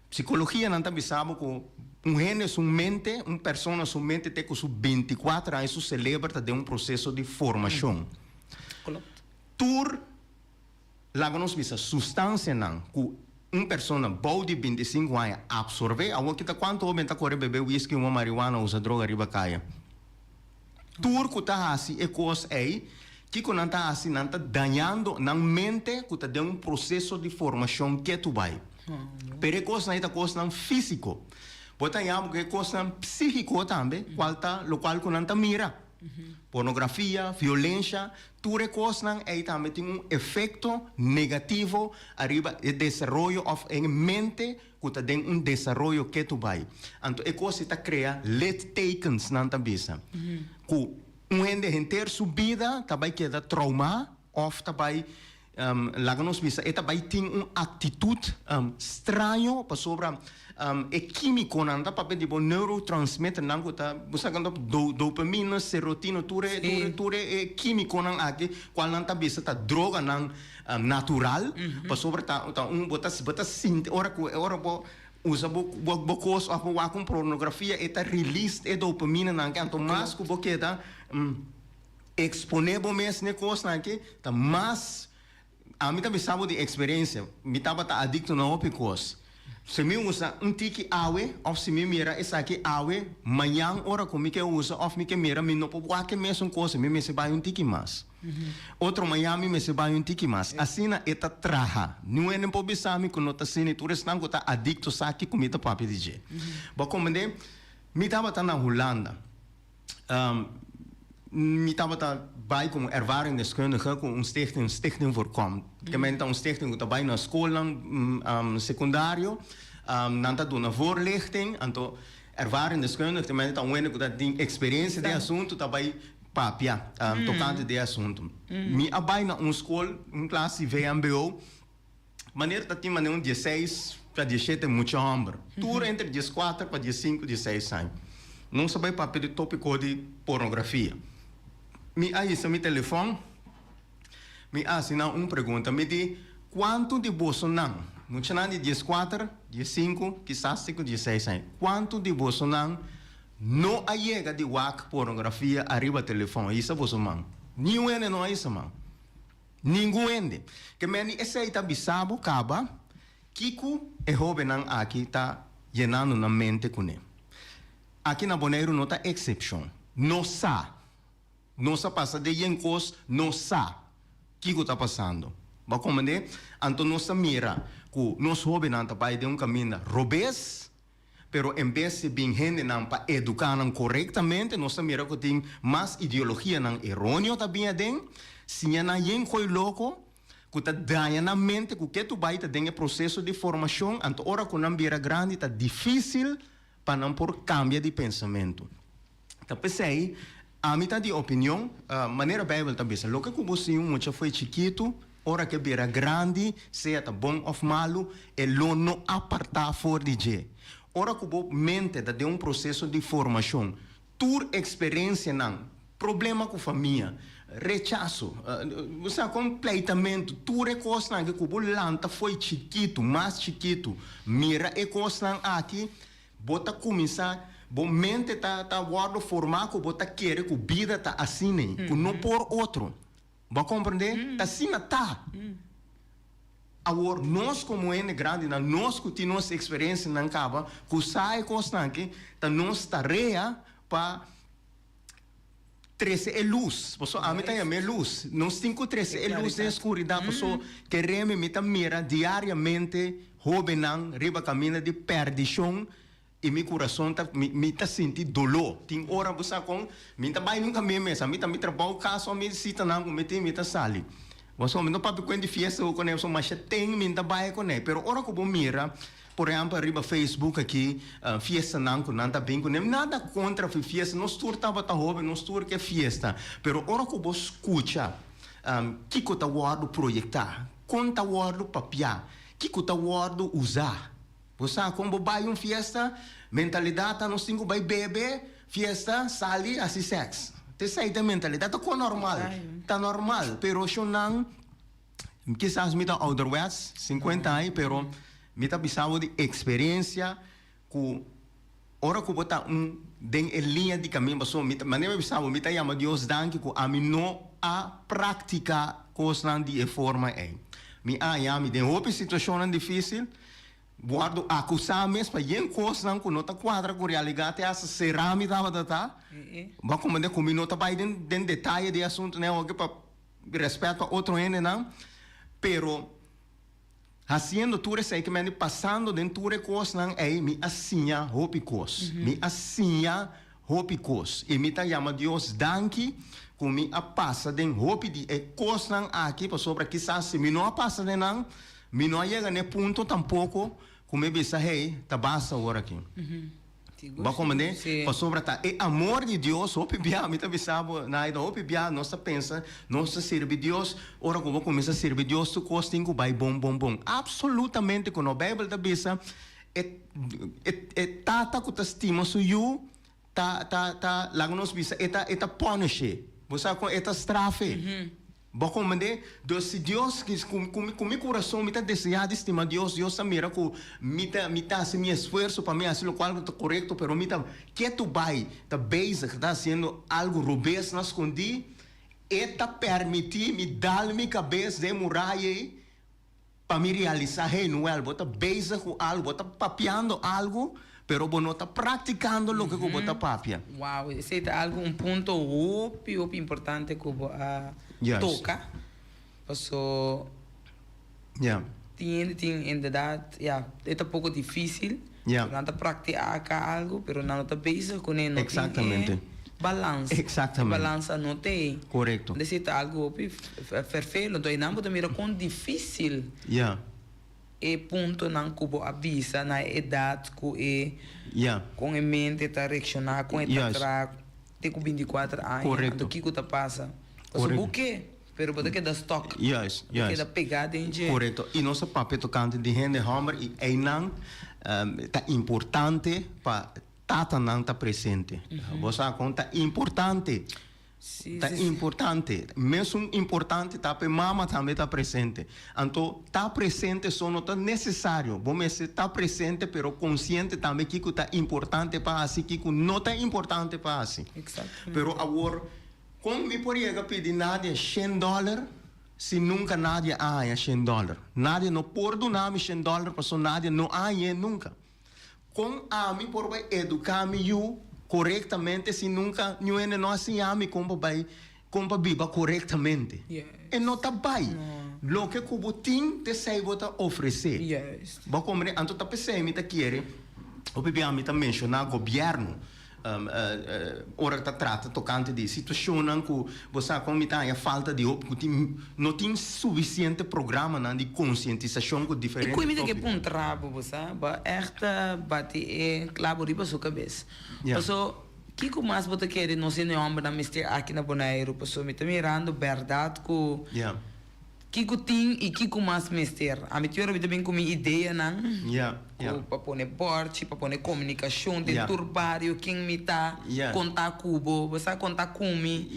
Psicologia nanta bisabo com gênio sua mente, pessoa sua mente tem com 24 anos celebra de processo de formação. Tur lá nos bisa substância não, que pessoa boa de 25 anos absorver, agora que tá quanto homem tá correndo beber whisky, uma marihuana, usa droga riba caia. Tur que tá assim é coisa aí, que não tá assim, não tá danhando na mente, que tá de processo de formação que tu vai. Pero é coisa aí tá coisa não físico. Bota aí que é coisa não psíquico também, qual tá, lo qual que não tá mira. Pornografia, violência, tudo coisa aí também tem efeito negativo arriba do desenvolvimento em mente que tem desenvolvimento que tu vai. Então, é coisa que cria littekens na cabeça. Que gente inteira subida também queda trauma, ou também lá nos bisa, também tem atitude estranho para sobre é químico nanda papel tipo neurotransmitter nang kuta busakando dopamina serotonina ture é químico nang aqui qual nanta bisa ta droga nang natural para sobre ta bota sinte ora bo usa bo cos of bo com pornografia eta release e dopamina nang anto mas ku bo queda exponer mes ne cos nang que ta mas a mim também sabe de experiência me tava ta adicto na opicos. Se me usa tiki awe, ou se me mira essa aqui awe, manhã hora como que usa, ou me que mira, me não pode que mesmo coisa, me se vai tiki mais. Outro manhã me se vai tiki mais. Assim na eta traha, não é nem pode pensar me quando tá sendo tu restan que tá adicto saki comida papi DJ. Ba como de, me tava tá na Holanda. Me tava tá bij como ervaringsdeskundige com stichting voorkomt. Que men tá stichting que tá na escola secundário, não tá dando voorlichting, então ervaringsdeskundige que men tá que tá tem experiência de assunto tá bij papia, tocante de assunto. Me abai na escola, classe VMBO, maneira tá tem maneira 16 para 17 muito homem. Tudo entre 14 para 15, 16 anos. Não sabe papel de tópico de pornografia. me aí se mi telefone, me assina uma pergunta, me diz quanto de Bolsonaro, muito não de 14, 15, quizás 16 anos, quanto de Bolsonaro não chega de WAC pornografia arriba telefone, isso é Bolsonaro. Nenhum ende não é isso, mano. Ninguém ende. Que meni esse aí tá bisabo, caba, Kiko é jovem aqui tá llenando na mente com ele. Aqui na Bonaire não tá excepção. Não sa passa de yencos, não sa. Kiko tá passando. Ba como né? Então nossa mira, que nós jovens não tá para de caminho robês, pero em vez de bem gente não para educar não corretamente, nossa mira que tem mais ideologia não errônea também adem, se não yencoi louco, que tá daia na mente que tu vai ter processo de formação, então ora que não vira grande tá difícil para não por cambio de pensamento. Então pensei, a mim tá de opinião, maneira Bíblia também, lo que você muito foi chiquito, ora que vira grande, seja tá bom ou malo, ele não apartar fora de je. Ora que você mente tá de processo de formação, tua experiência não, problema com família, rechaço, você completamente, tu recosta que o lanta foi chiquito, mais chiquito, mira e costa aqui, bota começar, bom mente tá guardo formar que bota querer que vida tá assim, que não por outro, vai compreender? Tá assim tá. Agora nós como é grande, nós que temos nossa experiência não acaba, que sai costa que tá nossa tarefa para 13 é luz, a mim tem a luz, nós temos 13 é luz na escuridão, queremos mira diariamente, jovem riba caminho de perdição, e meu coração me tá sentindo dolor. Tem hora você com, me tá vai nunca me mesa, me tá me trabalho caso me cita não, me tá sali. Você não pode quando fiesta com ele, mas tem me tá vai com ele, pero hora que eu mira por exemplo, arriba Facebook aqui, fiesta não, nada bem com ele, nada contra a fiesta, nós tour estava tá jovem, nós tour que é fiesta, pero hora que você escuta, que que tá guardo projetar, quanto tá guardo papiar, que tá guardo usar, você como vai fiesta, mentalidade nós temos vai beber, fiesta, sali, assim sexo, te sai da mentalidade, tá normal, pero eu não, quizás me tá outerwest, 50 anos, pero me tá bisavo de experiência que ora que botar den linha de caminho passou me maneira bisavo me tá chama Deus danke que a mim não a prática coisa de forma me me den outra situação difícil guardo acusar mesmo para yen coisa que não tá quadra com realidade essa será me dava data vai como de como não tá vai den detalhe de assunto né o que para respeito a outro não pero haciendo tu sei que me passando dentro de coisas não me assinha hopicos me assinha hopicos e me tá chama Deus danke com me a passa den hopi de coisas não aqui para sobre quizás se me não passa de não me não chega ne ponto tampouco como me bisa tá basta agora aqui Ba como né? Para sobre tá amor de Deus, hopi bia, me tá bisabo, na ida hopi bia, nossa pensa, nossa serve Deus, ora como começa a servir Deus, tu costinho vai bom. Absolutamente quando a Bíblia tá bisa, tata que tá estima su you, tá lá nos bisa, eta punish, você com eta strafe. Ba como né? Deus se Deus que com meu coração me tá desejado estima Deus mira que me tá se meu esforço para me fazer o qual tá correto, pero me tá que tu vai tá basic tá sendo algo rubês na escondi e tá permitir me dar minha cabeça de muralha para me realizar não é bota basic com algo tá papiando algo pero você não está praticando o que você está papia. Wow, esse é algo ponto muito importante que toca. Então, tem em verdade, é um pouco difícil. Não está praticar algo, pero não está basic com ele. Exatamente. Balança. Exatamente. Balança não tem. Correto. Esse é algo perfeito. Então, não pode mirar com difícil. E ponto não cubo avisa na idade que com a mente tá reaccionar com a tem com 24 anos correto do que tá passa o que pero pode que da stock que da pegada em dia correto e nosso papel tocante de gente hammer e não tá importante para tata não tá presente você conta importante Tá importante. Mesmo importante, tá para mama também tá presente. Então, tá presente só não tá necessário. Vamos dizer, tá presente, pero consciente também que tá importante para assim, que não tá importante para assim. Exatamente. Pero agora, como me poderia pedir nada $100 se nunca nadie há $100? Nadie não pode donar $100 porque nadie não há nunca. Com a mim por educar-me corretamente se nunca ninguém não assim a mim como viva corretamente. Yes. E não tá bem. Lo que o botim te sei bota oferecer. Yes. Ba como anto tá pensei me tá querer. O bebê a mim tá mencionar governo. Ora tá trata tocante de situação em que você como tá a falta de não tem suficiente programa de conscientização com diferentes e como que um trabo você ba echt bate e claro riba sua cabeça passou que com mais você quer não sei não na mister aqui na Bonaire passou me tá mirando verdade com que tem e que com mais mister a mim tiver bem com minha ideia não para pôr board para pôr comunicação dentro do bairro quem me tá contar cubo você contar comigo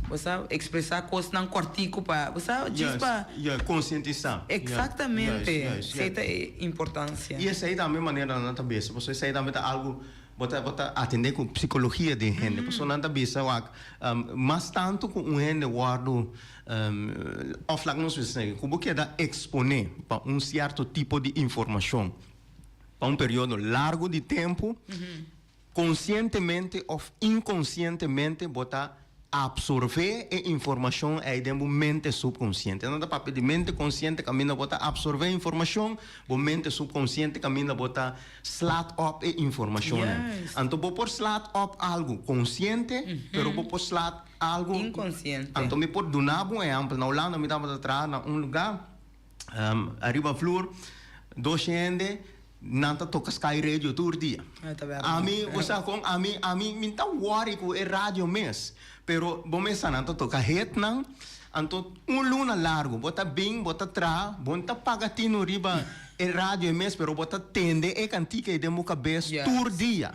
você expressar coisas não cortico para você diz para conscientizar exatamente essa é a importância e essa aí da mesma maneira na cabeça você sai da algo bota atender com psicologia de gente pessoa na cabeça mas tanto com gente guardo of like não sei como que dá exponer para certo tipo de informação para período largo de tempo conscientemente ou inconscientemente bota absorver a informação aí dentro da mente subconsciente. Não dá para pedir mente consciente caminha bota absorver a informação, a mente subconsciente caminha bota slat up a informação. Então vou por slat up algo consciente, pero vou por slat algo inconsciente. Então me por donar um exemplo, na Holanda me dava atrás na lugar, arriba flor, dois gente nanta toca Sky Radio todo dia. A mim, você com a mim me tá worry com a rádio mês. Pero bomesa nanto toca het nang anto luna largo bota bing bota tra bonta pagatino riba e radio mes pero bota tende e cantica e demo cabeça tur dia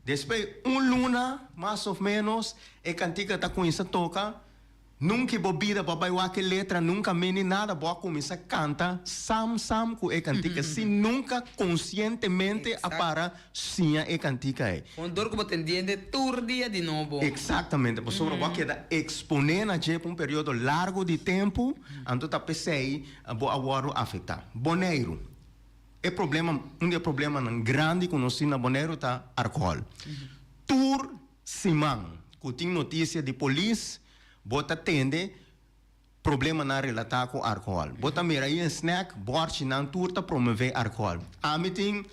después luna mais ou menos e cantica tá com essa toca nunca bobida babai que letra nunca meni nada boa começa canta sam com e cantica se nunca conscientemente apara sim e cantica é quando que você entende tur dia de novo exatamente por sobre boa que da exponer na je um período largo de tempo então tá pensei boa agora afetar Bonaire é problema problema grande que nós na Bonaire tá álcool tur simang que tem notícia de polícia bota tende problema na relatar com álcool. Bota mira aí snack, borte na turta promover álcool. A meeting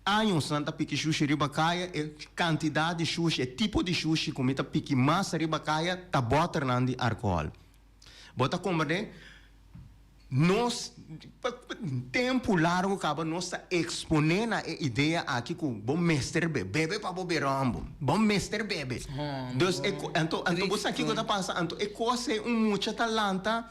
anos nanta pique sushi riba caia e quantidade de sushi, e tipo de sushi como tá pique massa riba caia tá bota na de álcool. Bota como de nós tempo largo acaba nós exponendo a ideia aqui com bom mestre bebê para boberambo bom mestre bebê então você aqui que tá passando então é coisa muito talanta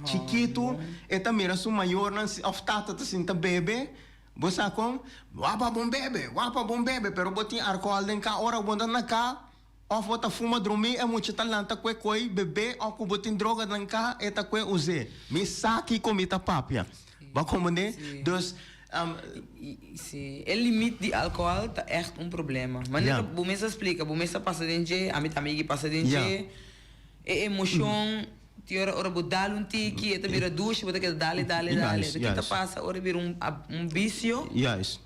chiquito e também era sua maior não se oftata tá sinta bebê você com wapa bom bebê pero botin álcool den cá hora bonda na cá of bota fuma dormir é muito talanta coi bebê ou com botin droga den cá é tá coi use me saque comita papia vai como né dus sim o limite de álcool tá echt problema mas você explica você passa dentro a minha amiga passa dentro é emoção tiora ora budal tiki eta vira ducha bota que dale do que tá passa ora vira vício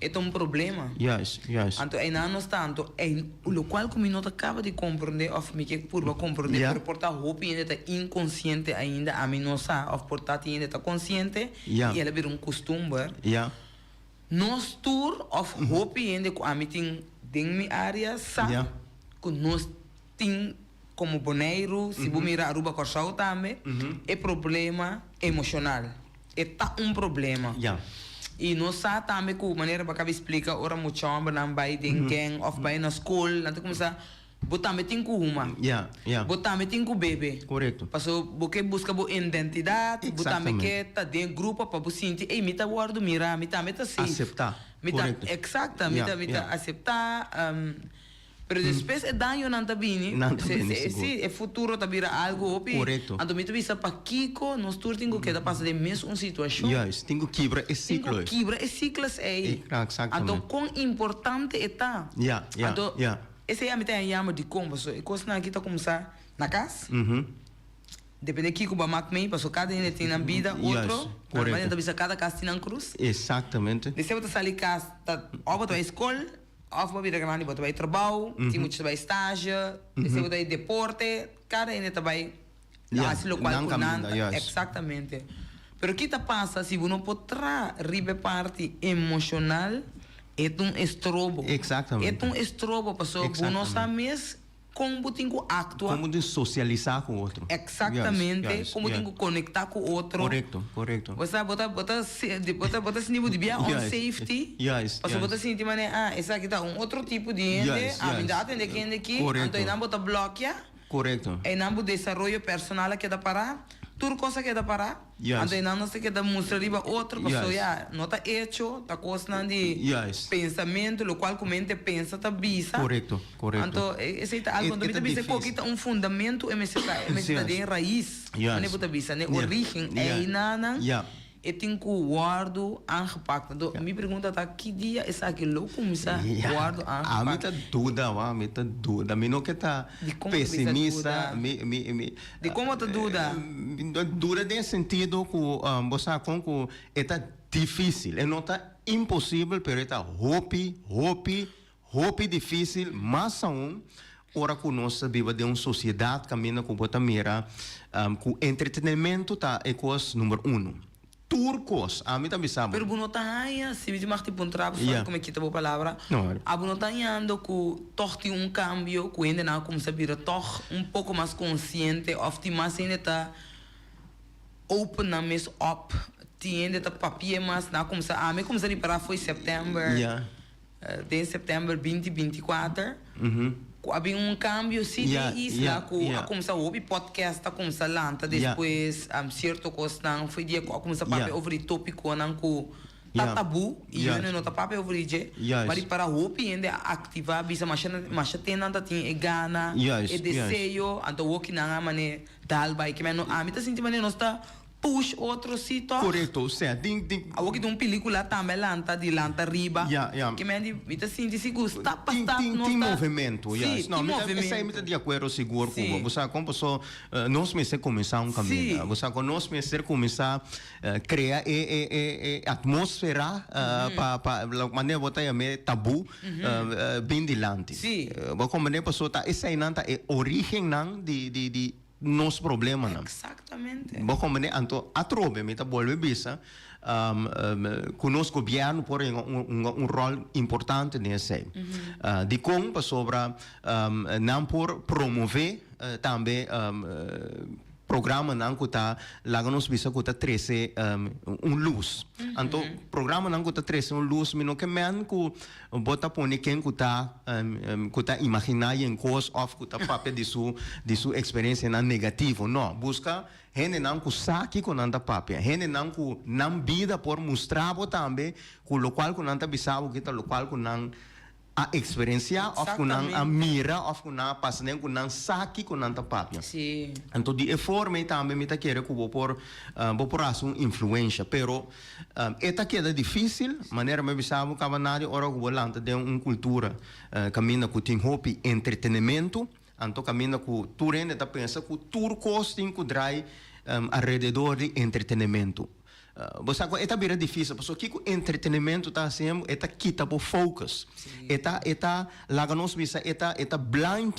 é problema então aí não tanto é o qual como não acaba de compreender of me que por compreender por portar roupa ainda tá inconsciente ainda a mim não sabe of portar ainda tá consciente e ela vira costume nós tour of roupa ainda a mim tem minha área sabe que nós tem como Bonaire, se você mirar Aruba Corsau também, é problema emocional. É problema. E nós sabemos também que a maneira que eu explico, ora muito não vai de gang, ou vai na escola, então começa, você também tem que uma. Você também tem que bebê. Correto. Porque você busca a identidade, você também quer estar dentro do grupo para você sentir, ei, me está guardando, mira, me está safe. Aceitar. Exatamente, me está aceitar. Pero después el daño não tá bem. Se é futuro tá vira algo opi. Correto. Então me visa para Kiko, nós todos temos que passar de mesma situação. Yes, tenho quebra esse ciclo. Tenho quebra esse ciclo aí. Exatamente. Então quão importante é tá. Então esse é a metade chama de como, so, coisa na kita começar na casa. Depende de Kiko ba mak mei, passo cada um tem na vida outro. Normalmente tá visa cada casa tem na cruz. Exatamente. Depois você sai casa, tá, ou vai escola. Of we weer gaan bij trabalho, die moet je bij stage, depois bij deporte, cada ene também assim lo qual exatamente. Pero que tá passa se você não pode ribe parte emocional é estrobo. Exatamente. É estrobo passou, você não sabe como tem que actuar. Como de socializar com o outro. Exatamente. Como tem que conectar com o outro. Correto. Você bota esse nível de bia on safety. Você bota assim, de maneira, esse aqui tá outro tipo de gente. A vida atende quem aqui. Então, não bota bloqueia. Correto. E não bota desenvolvimento personal que dá para. Tudo coisa que dá para. Então, não sei que dá mostrar riba outro. Porque, não está hecho, está coisa de pensamento, o qual comente pensa, está bisa. Correto. Então, esse é algo que também tem fundamento, é de raiz. Não é para bisa, né? Origem é nada. Eu tenho que guardo aangepakt. Então, minha pergunta está, que dia é que eu começar a guardo aangepakt? Me tá dúvida. Me não que tá pessimista. De como tá dúvida? Dúvida nesse sentido que você com que é difícil. É não tá impossível, mas é hope difícil. Mas ora que nós vivemos de uma sociedade caminha com bota mira, com entretenimento tá é coisa número 1. Turcos, a mim também sabe. Pero não tá aí, se me marca tipo trabalho, como é que tá boa palavra? A não tá andando com torte cambio, que ainda não como saber toch pouco mais consciente, ou mais ainda tá open na mes op, ainda tá papel mas não como a mim como se para foi setembro. De setembro 2024. Havia cambio sim de isla que começou a ouvir podcast, começou a lançar depois certo coisa não foi dia começou a papo over tópico não que tá tabu e eu não tá papo over dia mas para ouvir ainda ativar bisa mas tem nada tem gana e desejo então o que não mané dal vai que mas a mim tá sentindo mané não está push outro sítio. Correto, certo. Algo que tem película também lanta de lanta riba. Que me diz assim, de seguro está passando. Tem movimento, não, movimento. Essa é de acordo seguro com você como pessoa nós mesmos começar caminho. Você nós mesmos começar criar atmosfera para maneira botar me tabu bem dilante. Como maneira pessoa tá essa aí nanta é origem não de nos problemas não. Exatamente. Bom como né então atrobe me tá volve bisa conosco governo por um rol importante nesse de como sobre não por promover também programa não que tá lá nos bisa que tá 13 luz então programa não que tá 13 luz me não que men que bota pone quem que tá imaginar em coisa of que tá papel de sua experiência não negativo não busca gente não que saque com nada papel gente não que não vida por mostrar também com o qual que não tá bisavo que tá o qual que não a experiência of kunang a mira of kunang pasnen kunang saki kunang tapapya. Sim. Então de forma também me tá querer que vou por ação influência, pero eta queda difícil, maneira me bisamo cavanari ora que volanta de cultura caminha com tem hobby entretenimento, então caminha com turende tá pensa que turcos tem que drai alrededor de entretenimento. Você é bem difícil, porque o entretenimento está sendo, está quita o focus, está lá nos bisa, está blind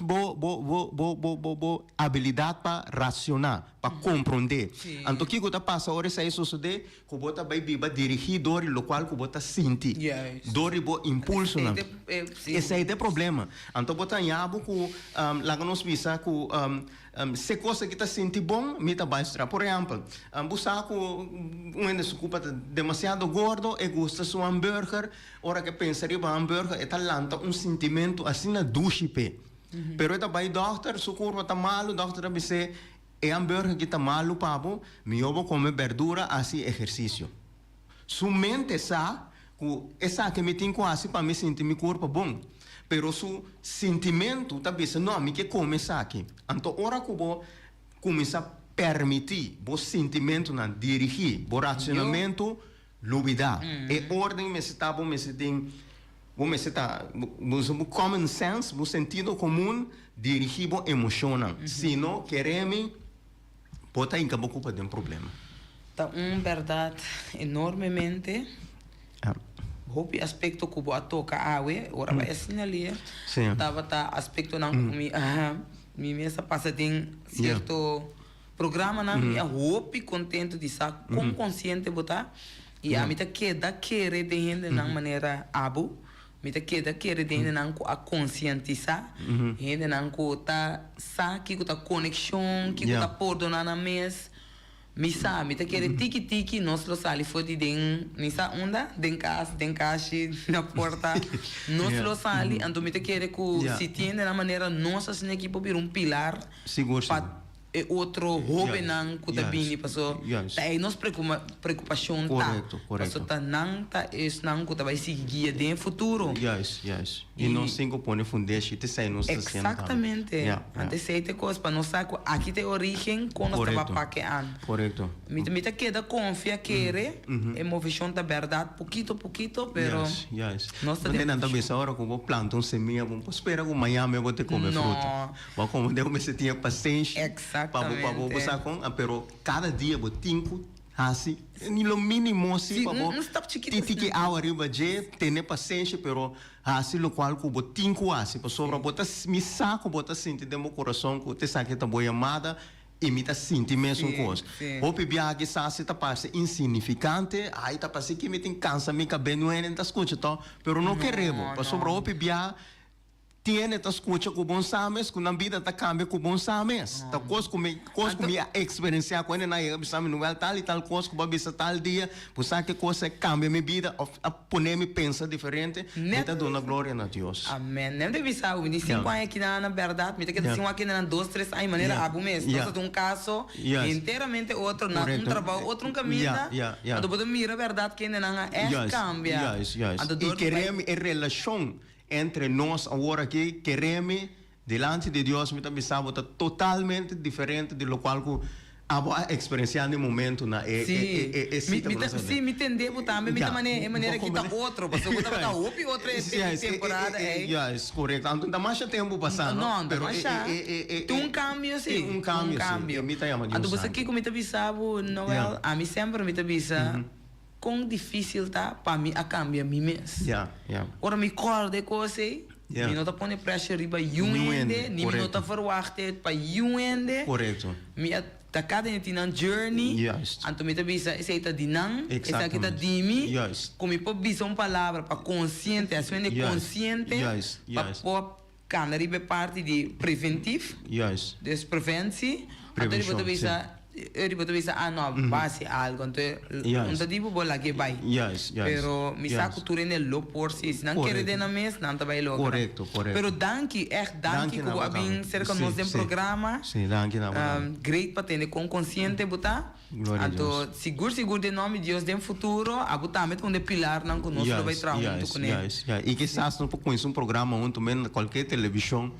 habilidade para racionar, para compreender. Então que está passa hora sai isso de que bota vai biba dirigir dor o qual que bota sentir, dor e bo impulso não. Esse é o problema. Então bota nhabo que lá nos bisa que se coisa que está sentindo bom, me está bastante. Por exemplo, buscar um se ocupa demasiado gordo e gosta de um hambúrguer, ora que pensaria que o hambúrguer está lanta sentimento assim na duche pe. Pero está vai doctor, se curva está malo, doctor me dice é hambúrguer que está malo papo, me eu vou comer verdura assim exercício. Su mente sabe que essa que me tem quase para me sentir meu corpo bom. pero su sentimento também não me que começa aqui. Então, ora que vou começar a permitir o sentimento na dirigir, o racionamento, lubida. E ordem me está bom, me tem, me está, o common sense, o sentido comum dirigir o emocional. Se não queremos, pode ir com culpa de um problema. Tá verdade enormemente. Hopi aspecto que boa toca awe, ora vai assinalar. Tava aspecto não me mesa passa tem certo programa não me hopi contente de estar com consciente botar e a mita queda querer de gente na maneira abu, mita queda querer de gente não a conscientizar, gente não co tá sa que tá conexão, que tá perdonar na mês. Misa, mita querer tiki nós lo sali foi de den misa onda den caixa na porta nós lo sali então mita querer que se tiene na maneira nossa sin equipo vir pilar para outro hobby não que tá bem passou aí nós preocupação tá passou tá não tá isso não que tá vai seguir guia de futuro e nós cinco põe fundeixe te sai nós exatamente antes sei te coisa para nós saco aqui tem origem quando nós tava paqueando correto mita queda confia querer emoção da verdade pouquito pero nós tá dentro da mesa hora como planta semente vamos esperar que amanhã eu vou ter comer fruta vou como deu me se tinha paciência para você com pero cada dia vou tinco assim no mínimo assim para tiki hour riba je ter paciência pero assim lo qual que vou tinco assim para sobra bota me saco bota sentir de meu coração que te saque tá boa amada imita sentir mesmo coisa o pibia que se tá passe insignificante aí tá passe que me tem cansa me cabelo não é escuta tá pero não queremos para sobra o pibia tiene ta escucha com bom sames com na vida ta cambia com bom sames ta coisa com me experiência com ele na exame no tal e tal coisa com babisa tal dia por sabe que coisa cambia minha vida a poner me pensa diferente eta dona glória a Deus amém nem deve saber me disse qual é que na verdade me tem que dizer aqui na 2 3 aí maneira abu mês nós um caso inteiramente outro na trabalho outro caminho do poder mira a verdade que ainda é cambia e queremos a relação entre nós agora aqui queremos delante de Deus me também sabe tá totalmente diferente de lo qual que a experienciar no momento na sim me entender também me maneira que tá outro passou que tá outra temporada correto então tá mais tempo passando não pero tem cambio sim um cambio me tá chamando então você aqui como me sabe Noel a mim sempre me avisa quão difícil tá para mim a cambiar mim mesmo. Ora me corda coisa, me não tá pondo pressure riba yuende, nem me não tá verwachte para yuende. Correto. Me tá cada gente na journey. Então me tá bisa, esse tá dinam, esse aqui tá dimi. Como me pode bisa palavra para consciente, a sua consciente, para pôr cada riba parte de preventivo, desprevenci. Então me tá bisa eu vou dizer não base algo então tipo bola que vai pero me saco tudo no por si não quer de na mês não vai logo correto pero danke que o abin cerca nós tem programa great para ter com consciente botar então seguro de nome de Deus tem futuro a botar met onde pilar não conosco vai trabalhar junto com ele e que sabe não com isso programa onde também qualquer televisão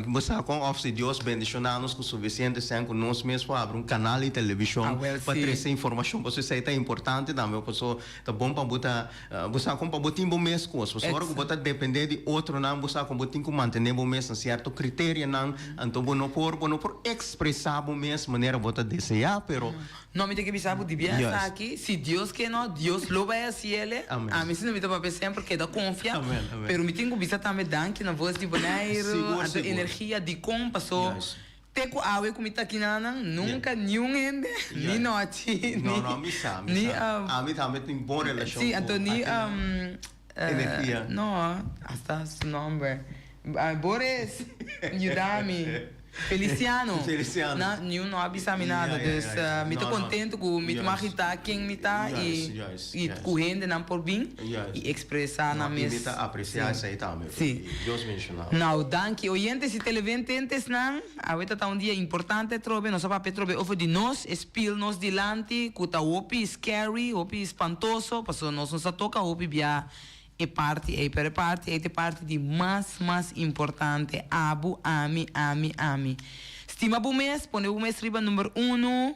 você com office Deus bendicionar-nos com suficiente tempo nós mesmos abrir canal de televisão para trazer informação para você é importante também pessoa tá bom para botar você com para botar bom mês coisas você agora botar depender de outro não você com botar com manter bom mês certo critério não então não por expressar bom mês maneira botar desejar pero não me tem que pensar de bem aqui se Deus quer não Deus lo vai assim ele a mim não me dá para pensar porque dá confiança pero me tem que pensar também danke na voz de boneiro a energia de como passou teco awe como está aqui nunca nenhum ende nem noite não me sabe a mim também tem boa relação sim então nem energia não hasta su nome Boris ajuda-me Feliciano não avisa me nada me tô contente com me marita quem me tá e correndo não por bem e expressar na mesa me tá apreciar isso aí também Deus mencionar não danke oyentes e televidentes não agora tá dia importante trobe nós para trobe over de nós spill nos dilante que tá opi scary opi espantoso passou nós toca opi via e parte e per parte e te parte di mais importante abu ami. Stima bu mes, pone bu mes riba numero 1.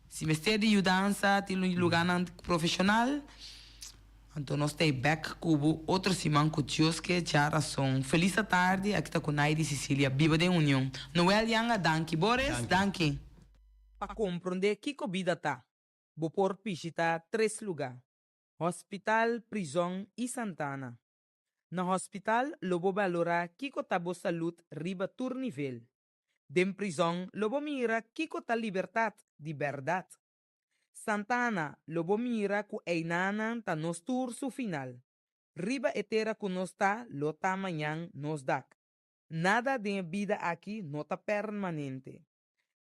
Se me stede ajudança til lugar profissional. Então nós temos back cubo outro simão com Deus que já razão. Feliz tarde, aqui está com Naide Cecília, viva de união. Noel Yanga, danke Boris, danke. Para compreender que vida tá, vou por visita 3 lugares. Hospital, prisão e Santana. Na hospital, lobo valora kiko tabo saúde riba tur nível. Dem prisão, lobo mira kiko ta liberdade de verdade. Santana, lobo mira ku einanan ta nos tur su final. Riba etera ku nos ta, lo ta manhã nos dak. Nada de vida aqui não ta permanente.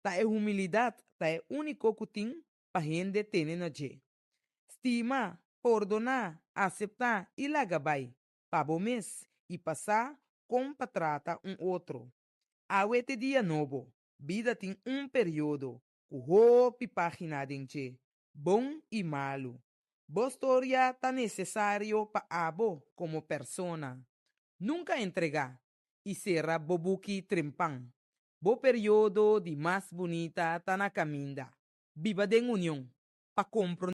Ta é humildade, ta é único kuting pa gente tene na je. Estima, perdonar, aceitar e lagabay. Pabo mes e passar como trata outro. Awete dia novo, vida tem período, o hopi página dente, bom e malo. Bo história tá necessário pa abo como persona. Nunca entregar e será bobuki trempang. Bo período de mais bonita tá na caminda. Viva de união, pa compro